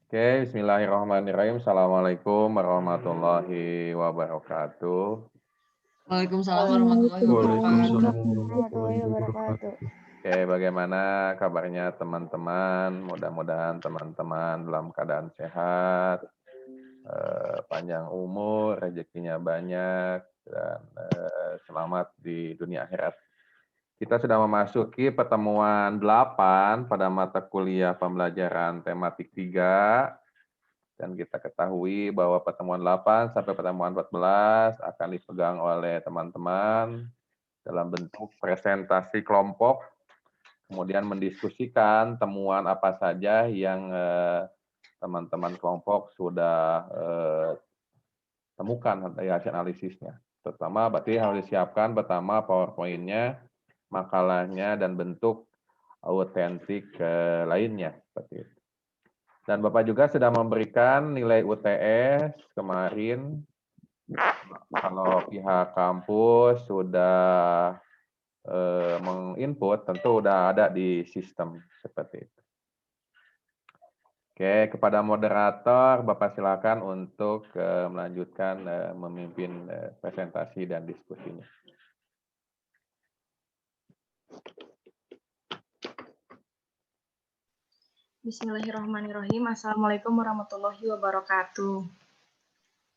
Oke, bismillahirrahmanirrahim. Assalamualaikum warahmatullahi wabarakatuh. Waalaikumsalam warahmatullahi wabarakatuh. Warahmatullahi wabarakatuh. Oke, bagaimana kabarnya teman-teman? Mudah-mudahan teman-teman dalam keadaan sehat, panjang umur, rezekinya banyak, dan selamat di dunia akhirat. Kita sudah memasuki pertemuan 8 pada mata kuliah pembelajaran tematik 3. Dan kita ketahui bahwa pertemuan 8 sampai pertemuan 14 akan dipegang oleh teman-teman dalam bentuk presentasi kelompok, kemudian mendiskusikan temuan apa saja yang teman-teman kelompok sudah temukan dari hasil analisisnya. Terutama berarti harus disiapkan pertama PowerPoint-nya, makalahnya, dan bentuk autentik lainnya. Seperti itu. Dan Bapak juga sudah memberikan nilai UTS kemarin. Kalau pihak kampus sudah menginput, tentu sudah ada di sistem seperti itu. Oke, kepada moderator, Bapak silakan untuk melanjutkan memimpin presentasi dan diskusinya. Bismillahirrahmanirrahim. Assalamualaikum warahmatullahi wabarakatuh.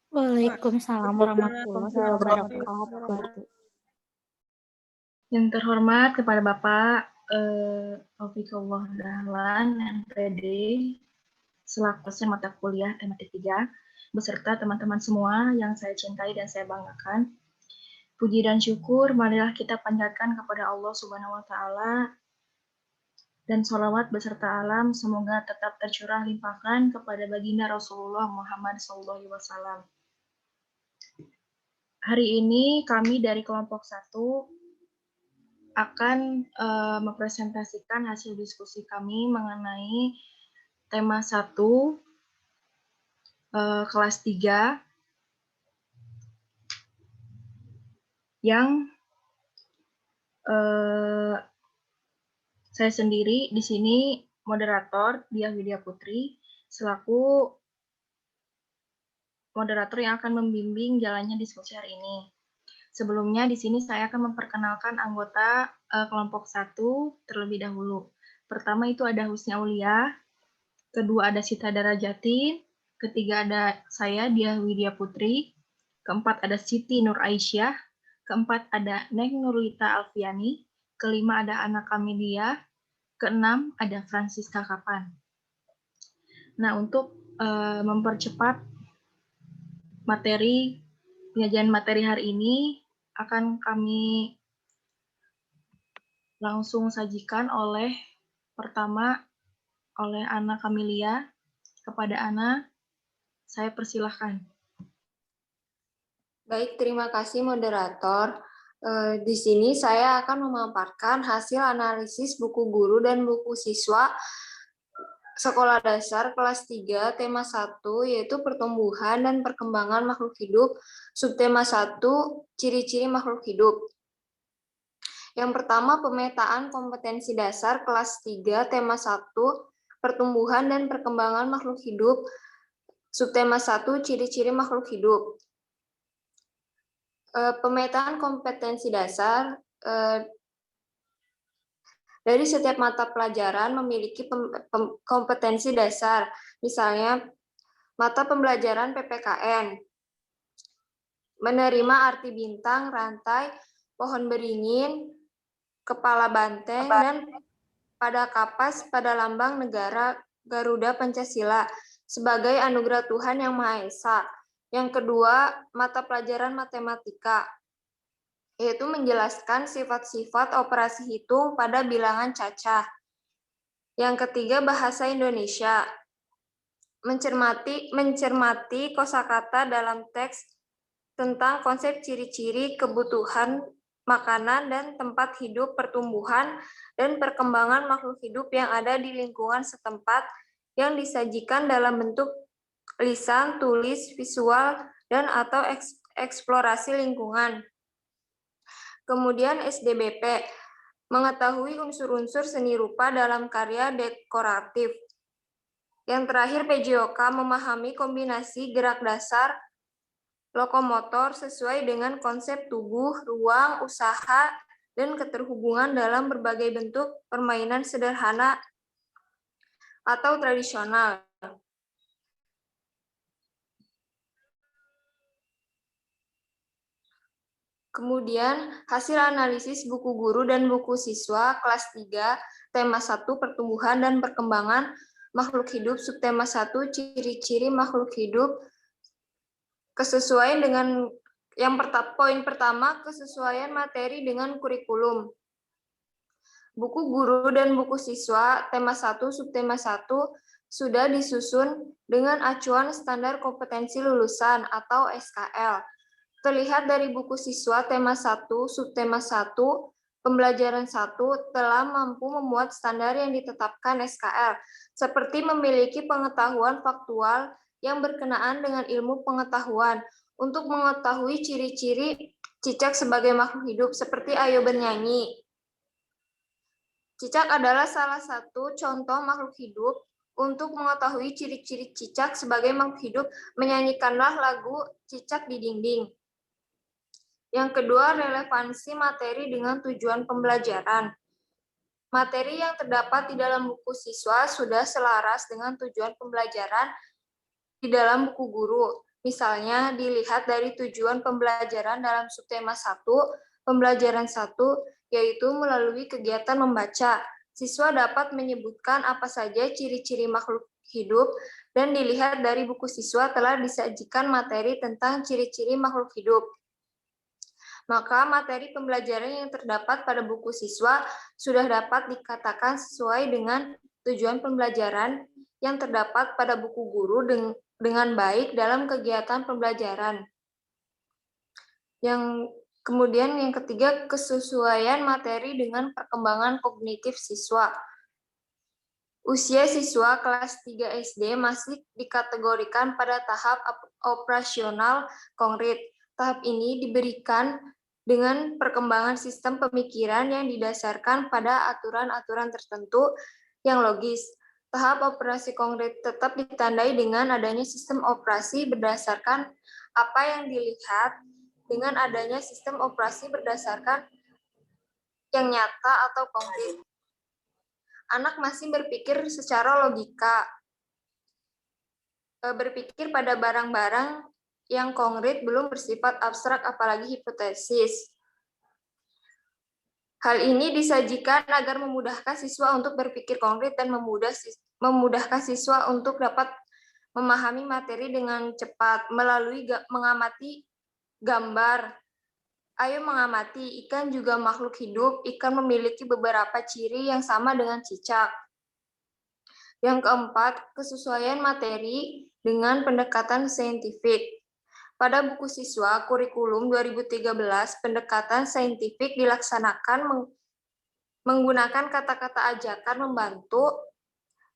Waalaikumsalam warahmatullahi wabarakatuh. Yang terhormat kepada Bapak Taufikullah Dahlan, MPD, selaku dosen mata kuliah tematik 3, beserta teman-teman semua yang saya cintai dan saya banggakan. Puji dan syukur marilah kita panjatkan kepada Allah Subhanahu wa Ta'ala, dan sholawat beserta alam semoga tetap tercurah limpahkan kepada baginda Rasulullah Muhammad SAW. Hari ini kami dari kelompok 1 akan mempresentasikan hasil diskusi kami mengenai tema 1 kelas 3 yang saya sendiri di sini moderator Diah Widya Putri selaku moderator yang akan membimbing jalannya diskusi hari ini. Sebelumnya di sini saya akan memperkenalkan anggota kelompok 1 terlebih dahulu. Pertama itu ada Husni Aulia, kedua ada Sita Darajati, ketiga ada saya Diah Widya Putri, keempat ada Siti Nur Aisyah, keempat ada Neng Nurlita Alfiani, kelima ada Ana Kamilia, keenam ada Francisca Kapan. Nah, untuk mempercepat penyajian materi hari ini akan kami langsung sajikan pertama oleh Ana Kamilia. Kepada Ana, saya persilahkan. Baik, terima kasih moderator. Di sini saya akan memaparkan hasil analisis buku guru dan buku siswa Sekolah Dasar kelas 3 tema 1 yaitu pertumbuhan dan perkembangan makhluk hidup, subtema 1 ciri-ciri makhluk hidup. Yang pertama pemetaan kompetensi dasar kelas 3 tema 1 pertumbuhan dan perkembangan makhluk hidup, subtema 1 ciri-ciri makhluk hidup. Pemetaan kompetensi dasar dari setiap mata pelajaran memiliki kompetensi dasar, misalnya mata pembelajaran PPKN, menerima arti bintang, rantai, pohon beringin, kepala banteng, dan pada kapas pada lambang negara Garuda Pancasila sebagai anugerah Tuhan Yang Maha Esa. Yang kedua, mata pelajaran matematika, yaitu menjelaskan sifat-sifat operasi hitung pada bilangan cacah. Yang ketiga, bahasa Indonesia, mencermati kosakata dalam teks tentang konsep ciri-ciri kebutuhan makanan dan tempat hidup, pertumbuhan dan perkembangan makhluk hidup yang ada di lingkungan setempat yang disajikan dalam bentuk lisan, tulis, visual, dan atau eksplorasi lingkungan. Kemudian SDBP, mengetahui unsur-unsur seni rupa dalam karya dekoratif. Yang terakhir, PJOK memahami kombinasi gerak dasar lokomotor sesuai dengan konsep tubuh, ruang, usaha, dan keterhubungan dalam berbagai bentuk permainan sederhana atau tradisional. Kemudian, hasil analisis buku guru dan buku siswa kelas 3, tema 1, pertumbuhan dan perkembangan makhluk hidup, subtema 1, ciri-ciri makhluk hidup, kesesuaian dengan poin pertama, kesesuaian materi dengan kurikulum. Buku guru dan buku siswa, tema 1, subtema 1, sudah disusun dengan acuan standar kompetensi lulusan atau SKL. Terlihat dari buku siswa tema 1, subtema 1, pembelajaran 1 telah mampu memuat standar yang ditetapkan SKL, seperti memiliki pengetahuan faktual yang berkenaan dengan ilmu pengetahuan untuk mengetahui ciri-ciri cicak sebagai makhluk hidup, seperti ayo bernyanyi. Cicak adalah salah satu contoh makhluk hidup. Untuk mengetahui ciri-ciri cicak sebagai makhluk hidup, menyanyikanlah lagu Cicak di Dinding. Yang kedua, relevansi materi dengan tujuan pembelajaran. Materi yang terdapat di dalam buku siswa sudah selaras dengan tujuan pembelajaran di dalam buku guru. Misalnya, dilihat dari tujuan pembelajaran dalam subtema 1, pembelajaran 1, yaitu melalui kegiatan membaca. Siswa dapat menyebutkan apa saja ciri-ciri makhluk hidup, dan dilihat dari buku siswa telah disajikan materi tentang ciri-ciri makhluk hidup. Maka materi pembelajaran yang terdapat pada buku siswa sudah dapat dikatakan sesuai dengan tujuan pembelajaran yang terdapat pada buku guru dengan baik dalam kegiatan pembelajaran. Kemudian yang ketiga, kesesuaian materi dengan perkembangan kognitif siswa. Usia siswa kelas 3 SD masih dikategorikan pada tahap operasional konkret. Tahap ini diberikan dengan perkembangan sistem pemikiran yang didasarkan pada aturan-aturan tertentu yang logis. Tahap operasi konkret tetap ditandai dengan adanya sistem operasi berdasarkan apa yang dilihat, dengan adanya sistem operasi berdasarkan yang nyata atau konkret. Anak masih berpikir secara logika, berpikir pada barang-barang yang konkret belum bersifat abstrak apalagi hipotesis. Hal ini disajikan agar memudahkan siswa untuk berpikir konkret dan memudahkan siswa untuk dapat memahami materi dengan cepat melalui mengamati gambar. Ayo mengamati, ikan juga makhluk hidup. Ikan memiliki beberapa ciri yang sama dengan cicak. Yang keempat, kesesuaian materi dengan pendekatan saintifik. Pada buku siswa kurikulum 2013, pendekatan saintifik dilaksanakan menggunakan kata-kata ajakan membantu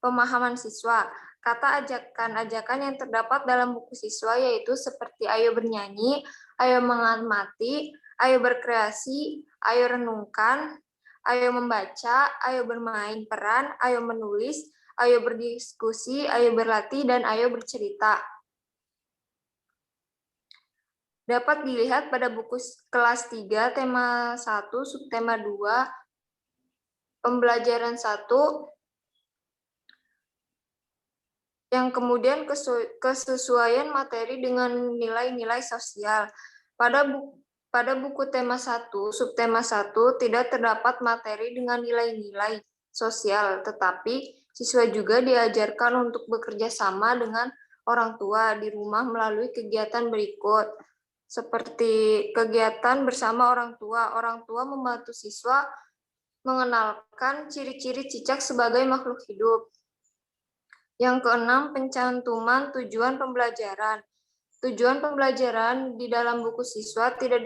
pemahaman siswa. Kata ajakan-ajakan yang terdapat dalam buku siswa yaitu seperti ayo bernyanyi, ayo mengamati, ayo berkreasi, ayo renungkan, ayo membaca, ayo bermain peran, ayo menulis, ayo berdiskusi, ayo berlatih, dan ayo bercerita. Dapat dilihat pada buku kelas 3, tema 1, subtema 2, pembelajaran 1, yang kemudian kesesuaian materi dengan nilai-nilai sosial. Pada buku tema 1, subtema 1, tidak terdapat materi dengan nilai-nilai sosial, tetapi siswa juga diajarkan untuk bekerja sama dengan orang tua di rumah melalui kegiatan berikut, seperti kegiatan bersama orang tua. Orang tua membantu siswa mengenalkan ciri-ciri cicak sebagai makhluk hidup. Yang keenam, pencantuman tujuan pembelajaran. Tujuan pembelajaran di dalam buku siswa tidak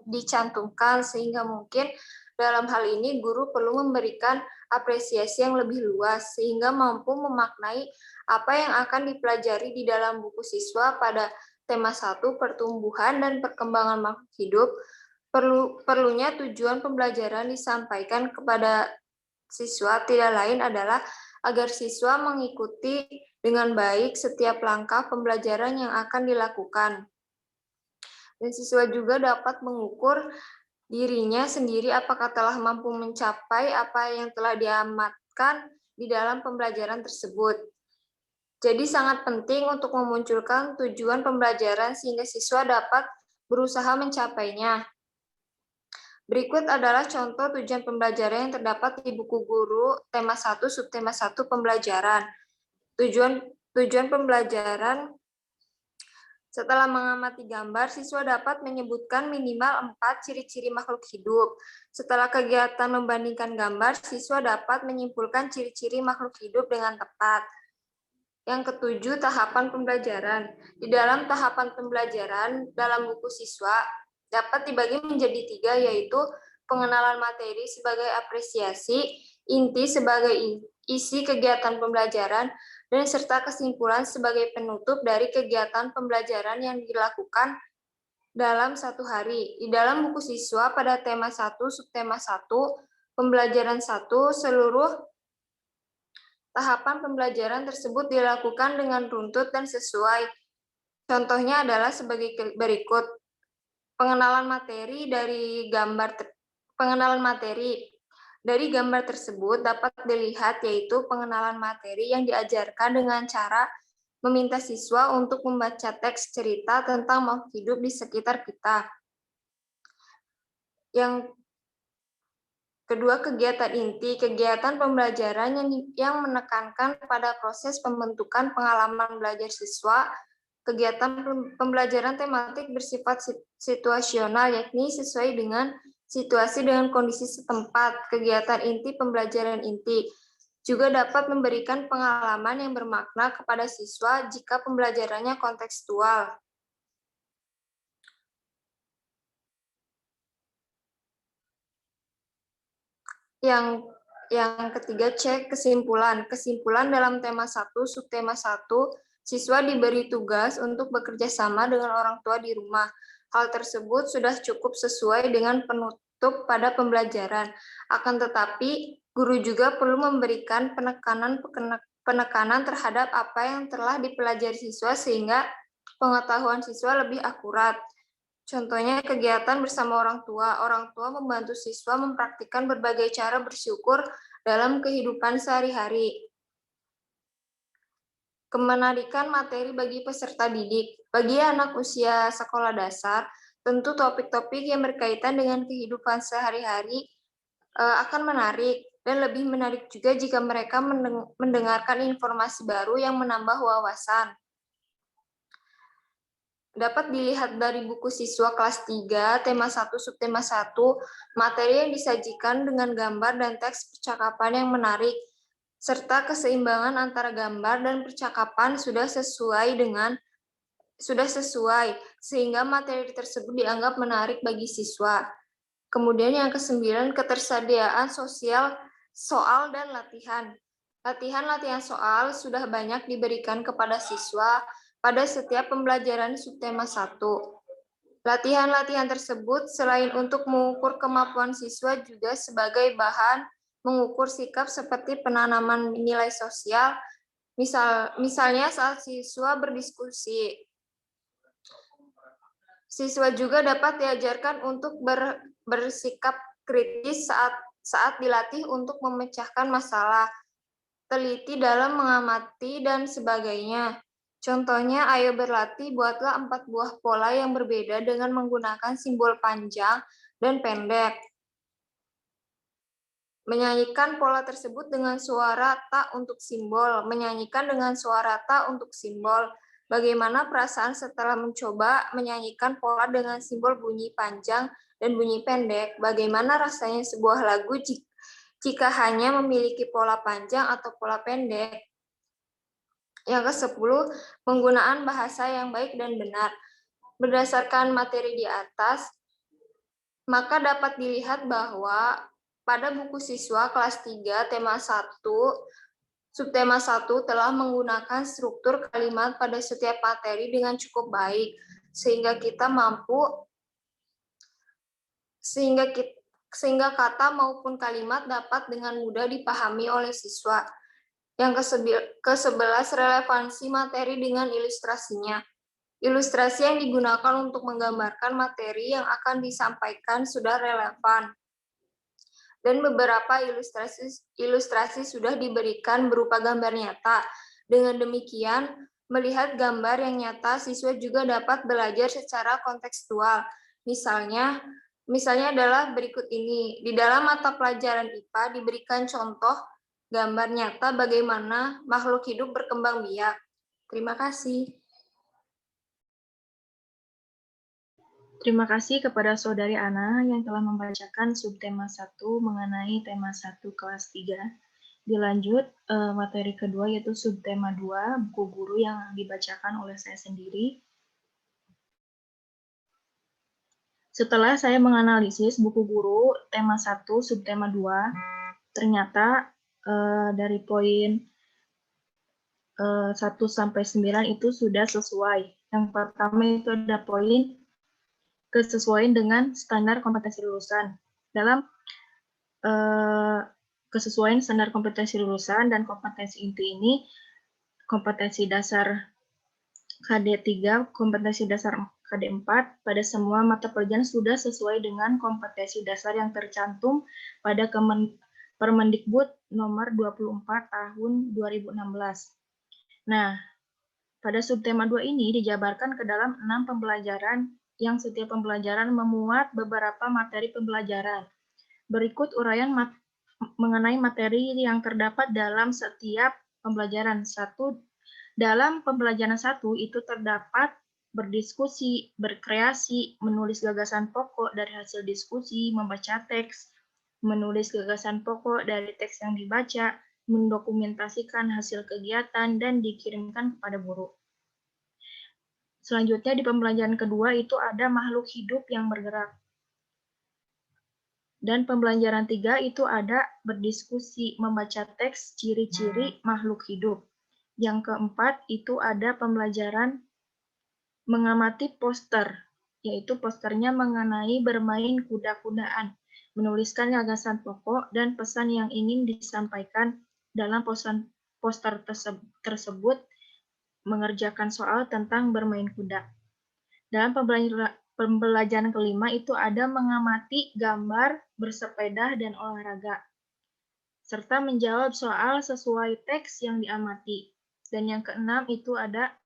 dicantumkan, sehingga mungkin dalam hal ini guru perlu memberikan apresiasi yang lebih luas, sehingga mampu memaknai apa yang akan dipelajari di dalam buku siswa pada tema 1, pertumbuhan dan perkembangan makhluk hidup. Perlunya tujuan pembelajaran disampaikan kepada siswa tidak lain adalah agar siswa mengikuti dengan baik setiap langkah pembelajaran yang akan dilakukan. Dan siswa juga dapat mengukur dirinya sendiri apakah telah mampu mencapai apa yang telah diamatkan di dalam pembelajaran tersebut. Jadi sangat penting untuk memunculkan tujuan pembelajaran sehingga siswa dapat berusaha mencapainya. Berikut adalah contoh tujuan pembelajaran yang terdapat di buku guru tema 1 subtema 1 pembelajaran. Tujuan pembelajaran: setelah mengamati gambar, siswa dapat menyebutkan minimal 4 ciri-ciri makhluk hidup. Setelah kegiatan membandingkan gambar, siswa dapat menyimpulkan ciri-ciri makhluk hidup dengan tepat. Yang ketujuh, tahapan pembelajaran. Di dalam tahapan pembelajaran dalam buku siswa dapat dibagi menjadi 3, yaitu pengenalan materi sebagai apresiasi, inti sebagai isi kegiatan pembelajaran, dan serta kesimpulan sebagai penutup dari kegiatan pembelajaran yang dilakukan dalam satu hari. Di dalam buku siswa pada tema 1, subtema 1, pembelajaran 1, seluruh tahapan pembelajaran tersebut dilakukan dengan runtut dan sesuai. Contohnya adalah sebagai berikut. Pengenalan materi dari gambar tersebut dapat dilihat yaitu pengenalan materi yang diajarkan dengan cara meminta siswa untuk membaca teks cerita tentang makhluk hidup di sekitar kita. Yang kedua, kegiatan inti, kegiatan pembelajaran yang menekankan pada proses pembentukan pengalaman belajar siswa. Kegiatan pembelajaran tematik bersifat situasional, yakni sesuai dengan situasi dengan kondisi setempat. Kegiatan inti pembelajaran inti juga dapat memberikan pengalaman yang bermakna kepada siswa jika pembelajarannya kontekstual. Yang ketiga, cek kesimpulan. Kesimpulan dalam tema 1, subtema 1, siswa diberi tugas untuk bekerja sama dengan orang tua di rumah. Hal tersebut sudah cukup sesuai dengan penutup pada pembelajaran. Akan tetapi, guru juga perlu memberikan penekanan terhadap apa yang telah dipelajari siswa sehingga pengetahuan siswa lebih akurat. Contohnya kegiatan bersama orang tua. Orang tua membantu siswa mempraktikkan berbagai cara bersyukur dalam kehidupan sehari-hari. Kemenarikan materi bagi peserta didik. Bagi anak usia sekolah dasar, tentu topik-topik yang berkaitan dengan kehidupan sehari-hari akan menarik, dan lebih menarik juga jika mereka mendengarkan informasi baru yang menambah wawasan. Dapat dilihat dari buku siswa kelas 3, tema 1, subtema 1, materi yang disajikan dengan gambar dan teks percakapan yang menarik, serta keseimbangan antara gambar dan percakapan sudah sesuai, sehingga materi tersebut dianggap menarik bagi siswa. Kemudian yang ke-9, ketersediaan sosial, soal dan latihan. Latihan soal sudah banyak diberikan kepada siswa pada setiap pembelajaran subtema 1. Latihan-latihan tersebut selain untuk mengukur kemampuan siswa juga sebagai bahan mengukur sikap seperti penanaman nilai sosial, misalnya saat siswa berdiskusi. Siswa juga dapat diajarkan untuk bersikap kritis saat dilatih untuk memecahkan masalah, teliti dalam mengamati, dan sebagainya. Contohnya, ayo berlatih, buatlah 4 buah pola yang berbeda dengan menggunakan simbol panjang dan pendek. Menyanyikan pola tersebut dengan suara ta untuk simbol. Menyanyikan dengan suara ta untuk simbol. Bagaimana perasaan setelah mencoba menyanyikan pola dengan simbol bunyi panjang dan bunyi pendek? Bagaimana rasanya sebuah lagu jika hanya memiliki pola panjang atau pola pendek? Yang ke-10, penggunaan bahasa yang baik dan benar. Berdasarkan materi di atas, maka dapat dilihat bahwa pada buku siswa kelas 3, tema 1, subtema 1 telah menggunakan struktur kalimat pada setiap materi dengan cukup baik, sehingga kata maupun kalimat dapat dengan mudah dipahami oleh siswa. Yang ke-11 relevansi materi dengan ilustrasinya. Ilustrasi yang digunakan untuk menggambarkan materi yang akan disampaikan sudah relevan. Dan beberapa ilustrasi sudah diberikan berupa gambar nyata. Dengan demikian, melihat gambar yang nyata, siswa juga dapat belajar secara kontekstual. Misalnya adalah berikut ini. Di dalam mata pelajaran IPA diberikan contoh gambar nyata bagaimana makhluk hidup berkembang biak. Terima kasih. Terima kasih kepada Saudari Ana yang telah membacakan subtema 1 mengenai tema 1 kelas 3. Dilanjut materi kedua yaitu subtema 2, buku guru yang dibacakan oleh saya sendiri. Setelah saya menganalisis buku guru tema 1 subtema 2, ternyata dari poin 1 sampai 9 itu sudah sesuai. Yang pertama itu ada poin kesesuaian dengan standar kompetensi lulusan. Dalam kesesuaian standar kompetensi lulusan dan kompetensi inti ini, kompetensi dasar KD 3, kompetensi dasar KD 4, pada semua mata pelajaran sudah sesuai dengan kompetensi dasar yang tercantum pada Permendikbud nomor 24 tahun 2016. Nah, pada subtema 2 ini dijabarkan ke dalam 6 pembelajaran yang setiap pembelajaran memuat beberapa materi pembelajaran. Berikut uraian mengenai materi yang terdapat dalam setiap pembelajaran. Dalam pembelajaran 1 itu terdapat berdiskusi, berkreasi, menulis gagasan pokok dari hasil diskusi, membaca teks, menulis gagasan pokok dari teks yang dibaca, mendokumentasikan hasil kegiatan, dan dikirimkan kepada guru. Selanjutnya di pembelajaran kedua itu ada makhluk hidup yang bergerak. Dan pembelajaran 3 itu ada berdiskusi, membaca teks, ciri-ciri makhluk hidup. Yang keempat itu ada pembelajaran mengamati poster, yaitu posternya mengenai bermain kuda-kudaan, menuliskan gagasan pokok dan pesan yang ingin disampaikan dalam poster tersebut, mengerjakan soal tentang bermain kuda. Dalam pembelajaran kelima itu ada mengamati gambar, bersepeda, dan olahraga, serta menjawab soal sesuai teks yang diamati. Dan yang keenam itu ada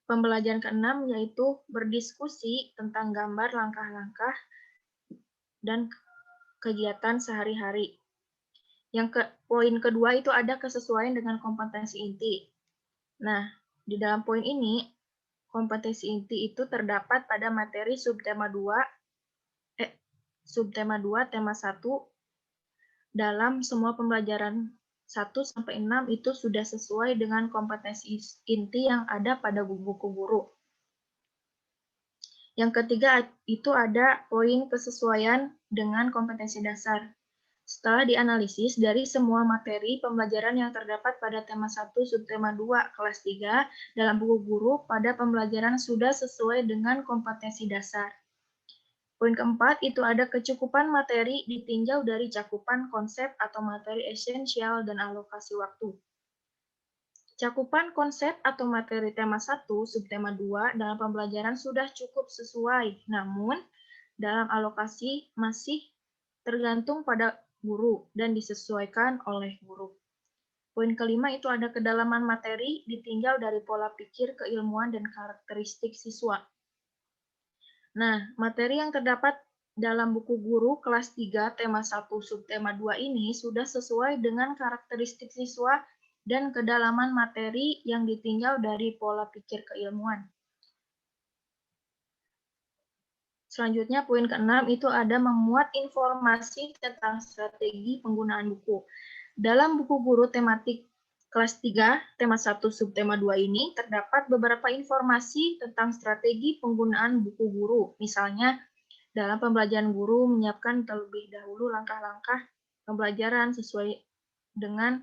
pembelajaran keenam yaitu berdiskusi tentang gambar, langkah-langkah, dan kegiatan sehari-hari. Poin kedua itu ada kesesuaian dengan kompetensi inti. Nah, di dalam poin ini, kompetensi inti itu terdapat pada materi subtema 2, tema 1, dalam semua pembelajaran 1-6 itu sudah sesuai dengan kompetensi inti yang ada pada buku guru. Yang ketiga itu ada poin kesesuaian dengan kompetensi dasar. Setelah dianalisis dari semua materi pembelajaran yang terdapat pada tema 1 subtema 2 kelas 3 dalam buku guru pada pembelajaran sudah sesuai dengan kompetensi dasar. Poin keempat itu ada kecukupan materi ditinjau dari cakupan konsep atau materi esensial dan alokasi waktu. Cakupan konsep atau materi tema 1 subtema 2 dalam pembelajaran sudah cukup sesuai, namun dalam alokasi masih tergantung pada guru dan disesuaikan oleh guru. Poin kelima itu ada kedalaman materi ditinjau dari pola pikir, keilmuan, dan karakteristik siswa. Nah, materi yang terdapat dalam buku guru kelas 3 tema 1 subtema 2 ini sudah sesuai dengan karakteristik siswa dan kedalaman materi yang ditinjau dari pola pikir keilmuan. Selanjutnya, poin ke-6 itu ada memuat informasi tentang strategi penggunaan buku. Dalam buku guru tematik kelas 3, tema 1 subtema 2 ini, terdapat beberapa informasi tentang strategi penggunaan buku guru. Misalnya, dalam pembelajaran guru menyiapkan terlebih dahulu langkah-langkah pembelajaran sesuai dengan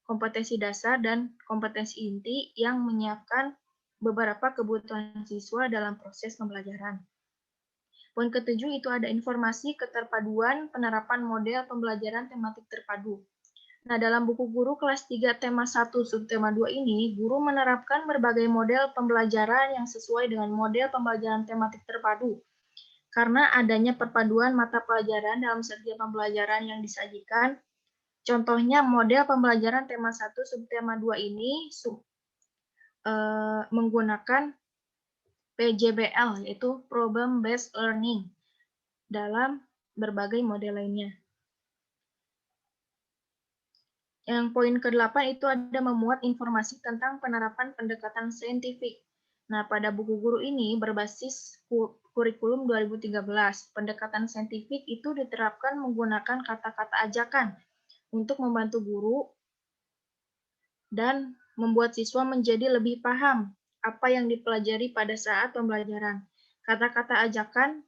kompetensi dasar dan kompetensi inti yang menyiapkan beberapa kebutuhan siswa dalam proses pembelajaran. Poin ke-7 itu ada informasi keterpaduan penerapan model pembelajaran tematik terpadu. Nah, dalam buku guru kelas 3 tema 1 subtema 2 ini, guru menerapkan berbagai model pembelajaran yang sesuai dengan model pembelajaran tematik terpadu. Karena adanya perpaduan mata pelajaran dalam setiap pembelajaran yang disajikan, contohnya model pembelajaran tema 1 subtema 2 ini menggunakan PJBL, yaitu Problem Based Learning, dalam berbagai model lainnya. Yang poin ke-8 itu ada memuat informasi tentang penerapan pendekatan saintifik. Nah, pada buku guru ini berbasis kurikulum 2013. Pendekatan saintifik itu diterapkan menggunakan kata-kata ajakan untuk membantu guru dan membuat siswa menjadi lebih paham apa yang dipelajari pada saat pembelajaran. Kata-kata ajakan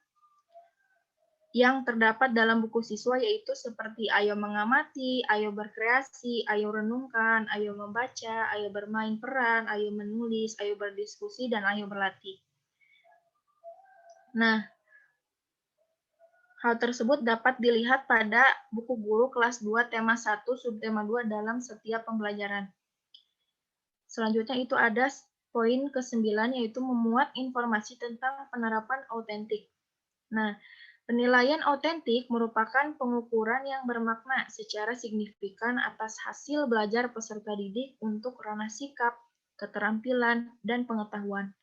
yang terdapat dalam buku siswa yaitu seperti ayo mengamati, ayo berkreasi, ayo renungkan, ayo membaca, ayo bermain peran, ayo menulis, ayo berdiskusi, dan ayo berlatih. Nah, hal tersebut dapat dilihat pada buku guru kelas 2 tema 1 subtema 2 dalam setiap pembelajaran. Selanjutnya itu ada poin ke-9 yaitu memuat informasi tentang penerapan autentik. Nah, penilaian autentik merupakan pengukuran yang bermakna secara signifikan atas hasil belajar peserta didik untuk ranah sikap, keterampilan, dan pengetahuan.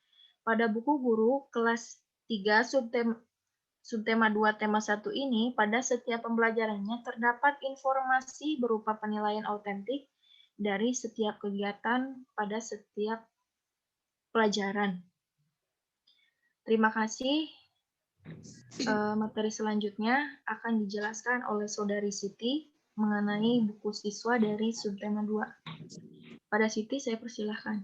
Pada buku guru kelas 3 subtema 2 tema 1 ini, pada setiap pembelajarannya terdapat informasi berupa penilaian autentik dari setiap kegiatan pada setiap pelajaran. Terima kasih. Materi selanjutnya akan dijelaskan oleh Saudari Siti mengenai buku siswa dari subtema 2. Pada Siti, saya persilahkan.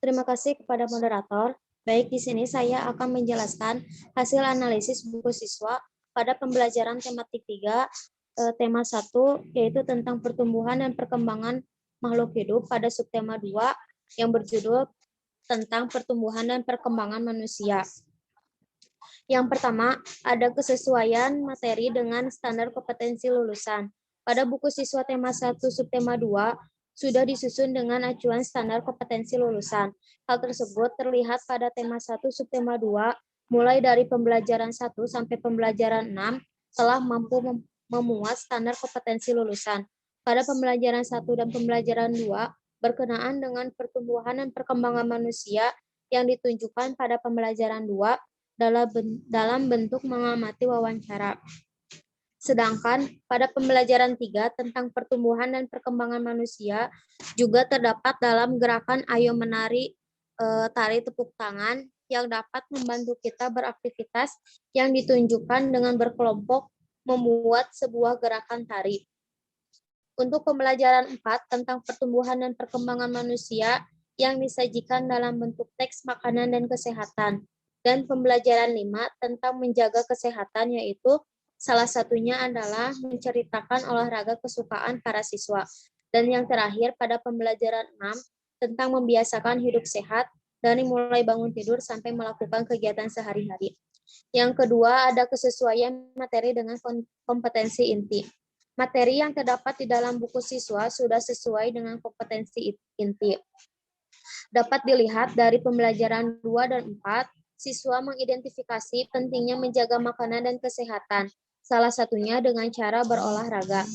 Terima kasih kepada moderator. Baik, di sini saya akan menjelaskan hasil analisis buku siswa pada pembelajaran tematik 3, tema 1, yaitu tentang pertumbuhan dan perkembangan makhluk hidup pada subtema 2 yang berjudul tentang pertumbuhan dan perkembangan manusia. Yang pertama, ada kesesuaian materi dengan standar kompetensi lulusan. Pada buku siswa tema 1 subtema 2 sudah disusun dengan acuan standar kompetensi lulusan. Hal tersebut terlihat pada tema 1 subtema 2 mulai dari pembelajaran 1 sampai pembelajaran 6 telah mampu memuat standar kompetensi lulusan. Pada pembelajaran 1 dan pembelajaran 2 berkenaan dengan pertumbuhan dan perkembangan manusia yang ditunjukkan pada pembelajaran 2 dalam bentuk mengamati wawancara. Sedangkan pada pembelajaran 3 tentang pertumbuhan dan perkembangan manusia juga terdapat dalam gerakan ayo menari tari tepuk tangan yang dapat membantu kita beraktivitas yang ditunjukkan dengan berkelompok membuat sebuah gerakan tari. Untuk pembelajaran 4 tentang pertumbuhan dan perkembangan manusia yang disajikan dalam bentuk teks makanan dan kesehatan. Dan pembelajaran 5 tentang menjaga kesehatan yaitu salah satunya adalah menceritakan olahraga kesukaan para siswa. Dan yang terakhir pada pembelajaran 6 tentang membiasakan hidup sehat dari mulai bangun tidur sampai melakukan kegiatan sehari-hari. Yang kedua ada kesesuaian materi dengan kompetensi inti. Materi yang terdapat di dalam buku siswa sudah sesuai dengan kompetensi inti. Dapat dilihat dari pembelajaran 2 dan 4, siswa mengidentifikasi pentingnya menjaga makanan dan kesehatan, salah satunya dengan cara berolahraga.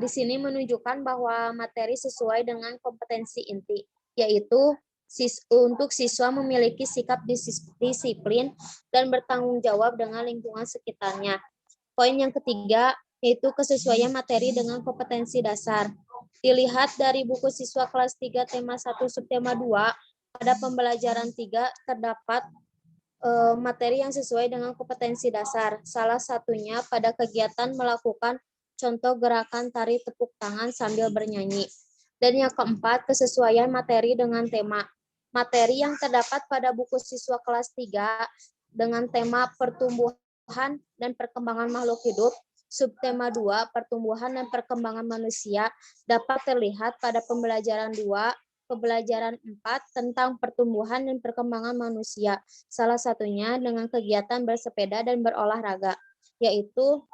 Di sini menunjukkan bahwa materi sesuai dengan kompetensi inti, yaitu untuk siswa memiliki sikap disiplin dan bertanggung jawab dengan lingkungan sekitarnya. Poin yang ketiga, yaitu kesesuaian materi dengan kompetensi dasar. Dilihat dari buku siswa kelas 3 tema 1 subtema 2, pada pembelajaran 3 terdapat materi yang sesuai dengan kompetensi dasar. Salah satunya pada kegiatan melakukan contoh gerakan tari tepuk tangan sambil bernyanyi. Dan yang keempat, kesesuaian materi dengan tema. Materi yang terdapat pada buku siswa kelas 3 dengan tema pertumbuhan dan perkembangan makhluk hidup, subtema 2, pertumbuhan dan perkembangan manusia, dapat terlihat pada pembelajaran 2, pembelajaran 4 tentang pertumbuhan dan perkembangan manusia, salah satunya dengan kegiatan bersepeda dan berolahraga, yaitu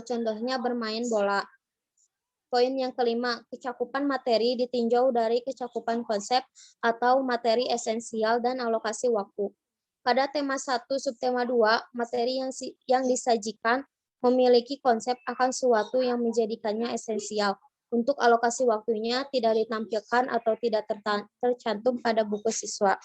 contohnya bermain bola. Poin yang kelima, kecakupan materi ditinjau dari kecakupan konsep atau materi esensial dan alokasi waktu. Pada tema 1 subtema 2, materi yang disajikan memiliki konsep akan sesuatu yang menjadikannya esensial. Untuk alokasi waktunya tidak ditampilkan atau tidak tercantum pada buku siswa.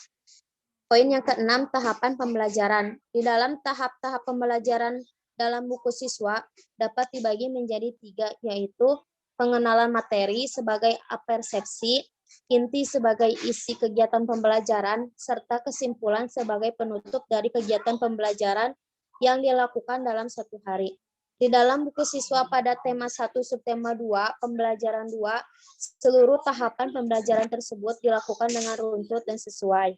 Poin yang keenam, tahapan pembelajaran. Di dalam tahap-tahap pembelajaran dalam buku siswa dapat dibagi menjadi 3, yaitu pengenalan materi sebagai apersepsi, inti sebagai isi kegiatan pembelajaran, serta kesimpulan sebagai penutup dari kegiatan pembelajaran yang dilakukan dalam satu hari. Di dalam buku siswa pada tema 1 subtema 2, pembelajaran 2, seluruh tahapan pembelajaran tersebut dilakukan dengan runtut dan sesuai.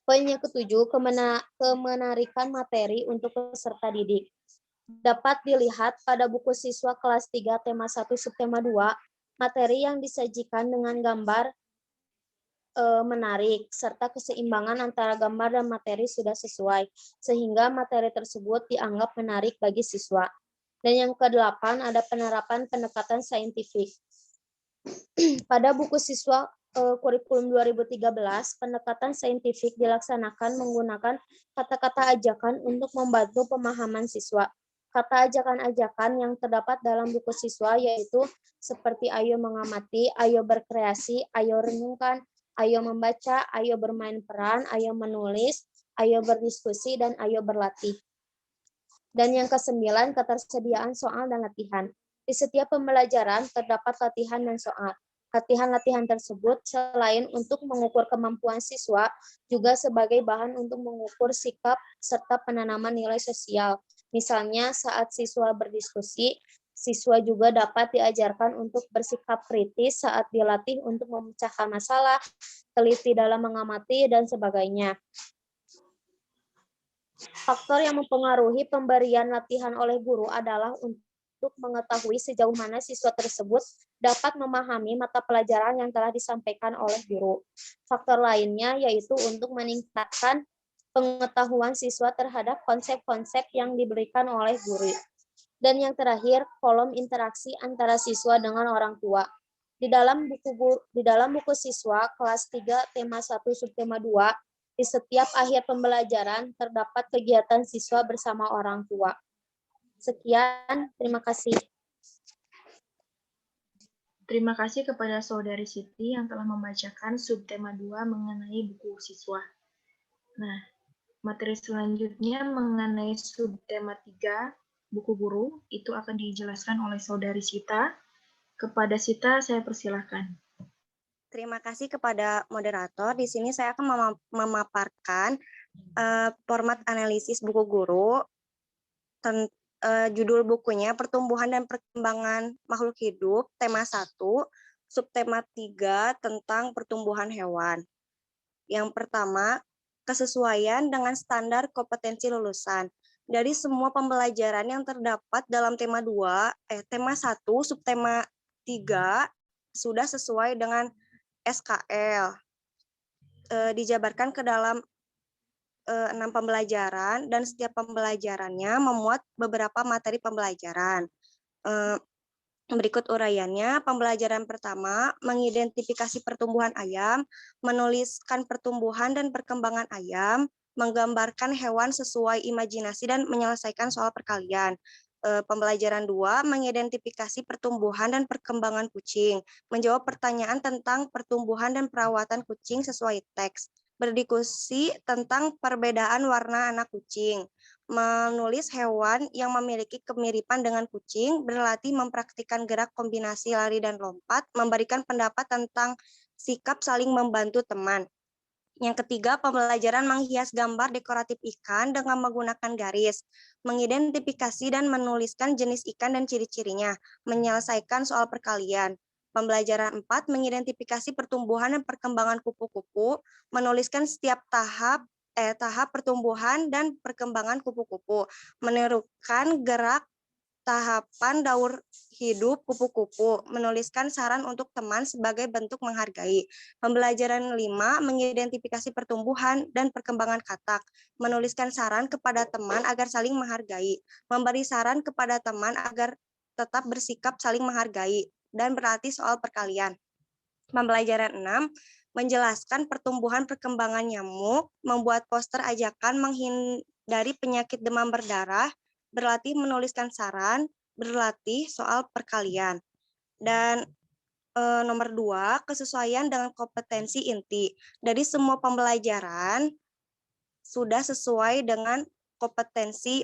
Poin yang ketujuh, kemenarikan materi untuk peserta didik. Dapat dilihat pada buku siswa kelas 3 tema 1 subtema 2, materi yang disajikan dengan gambar menarik, serta keseimbangan antara gambar dan materi sudah sesuai, sehingga materi tersebut dianggap menarik bagi siswa. Dan yang ke-8 ada penerapan pendekatan saintifik. Pada buku siswa kurikulum 2013, pendekatan saintifik dilaksanakan menggunakan kata-kata ajakan untuk membantu pemahaman siswa. Kata ajakan-ajakan yang terdapat dalam buku siswa yaitu seperti ayo mengamati, ayo berkreasi, ayo renungkan, ayo membaca, ayo bermain peran, ayo menulis, ayo berdiskusi, dan ayo berlatih. Dan yang ke-9, ketersediaan soal dan latihan. Di setiap pembelajaran terdapat latihan dan soal. Latihan-latihan tersebut selain untuk mengukur kemampuan siswa, juga sebagai bahan untuk mengukur sikap serta penanaman nilai sosial. Misalnya saat siswa berdiskusi, siswa juga dapat diajarkan untuk bersikap kritis saat dilatih untuk memecahkan masalah, teliti dalam mengamati, dan sebagainya. Faktor yang mempengaruhi pemberian latihan oleh guru adalah untuk mengetahui sejauh mana siswa tersebut dapat memahami mata pelajaran yang telah disampaikan oleh guru. Faktor lainnya yaitu untuk meningkatkan pengetahuan siswa terhadap konsep-konsep yang diberikan oleh guru. Dan yang terakhir, kolom interaksi antara siswa dengan orang tua. Di dalam buku siswa kelas 3 tema 1 subtema 2, di setiap akhir pembelajaran terdapat kegiatan siswa bersama orang tua. Sekian, terima kasih. Terima kasih kepada Saudari Siti yang telah membacakan subtema 2 mengenai buku siswa. Nah, materi selanjutnya mengenai subtema 3, buku guru, itu akan dijelaskan oleh Saudari Sita. Kepada Sita, saya persilahkan. Terima kasih kepada moderator. Di sini saya akan memaparkan format analisis buku guru. Judul bukunya Pertumbuhan dan Perkembangan Makhluk Hidup, tema 1, subtema 3 tentang pertumbuhan hewan. Yang pertama, kesesuaian dengan standar kompetensi lulusan. Dari semua pembelajaran yang terdapat dalam tema 1, subtema 3 sudah sesuai dengan SKL. Dijabarkan ke dalam 6 pembelajaran dan setiap pembelajarannya memuat beberapa materi pembelajaran. Berikut uraiannya. Pembelajaran pertama, mengidentifikasi pertumbuhan ayam, menuliskan pertumbuhan dan perkembangan ayam, menggambarkan hewan sesuai imajinasi dan menyelesaikan soal perkalian. Pembelajaran 2, mengidentifikasi pertumbuhan dan perkembangan kucing, menjawab pertanyaan tentang pertumbuhan dan perawatan kucing sesuai teks, berdiskusi tentang perbedaan warna anak kucing, menulis hewan yang memiliki kemiripan dengan kucing, berlatih mempraktikkan gerak kombinasi lari dan lompat, memberikan pendapat tentang sikap saling membantu teman. Yang ketiga, pembelajaran menghias gambar dekoratif ikan dengan menggunakan garis, mengidentifikasi dan menuliskan jenis ikan dan ciri-cirinya, menyelesaikan soal perkalian. Pembelajaran 4, mengidentifikasi pertumbuhan dan perkembangan kupu-kupu, menuliskan setiap tahap pertumbuhan dan perkembangan kupu-kupu, menirukan gerak tahapan daur hidup kupu-kupu, menuliskan saran untuk teman sebagai bentuk menghargai. Pembelajaran 5, mengidentifikasi pertumbuhan dan perkembangan katak, menuliskan saran kepada teman agar saling menghargai, memberi saran kepada teman agar tetap bersikap saling menghargai, dan berlatih soal perkalian. Pembelajaran 6, menjelaskan pertumbuhan perkembangan nyamuk, membuat poster ajakan menghindari penyakit demam berdarah, berlatih menuliskan saran, berlatih soal perkalian. Dan nomor 2, kesesuaian dengan kompetensi inti. Dari semua pembelajaran sudah sesuai dengan kompetensi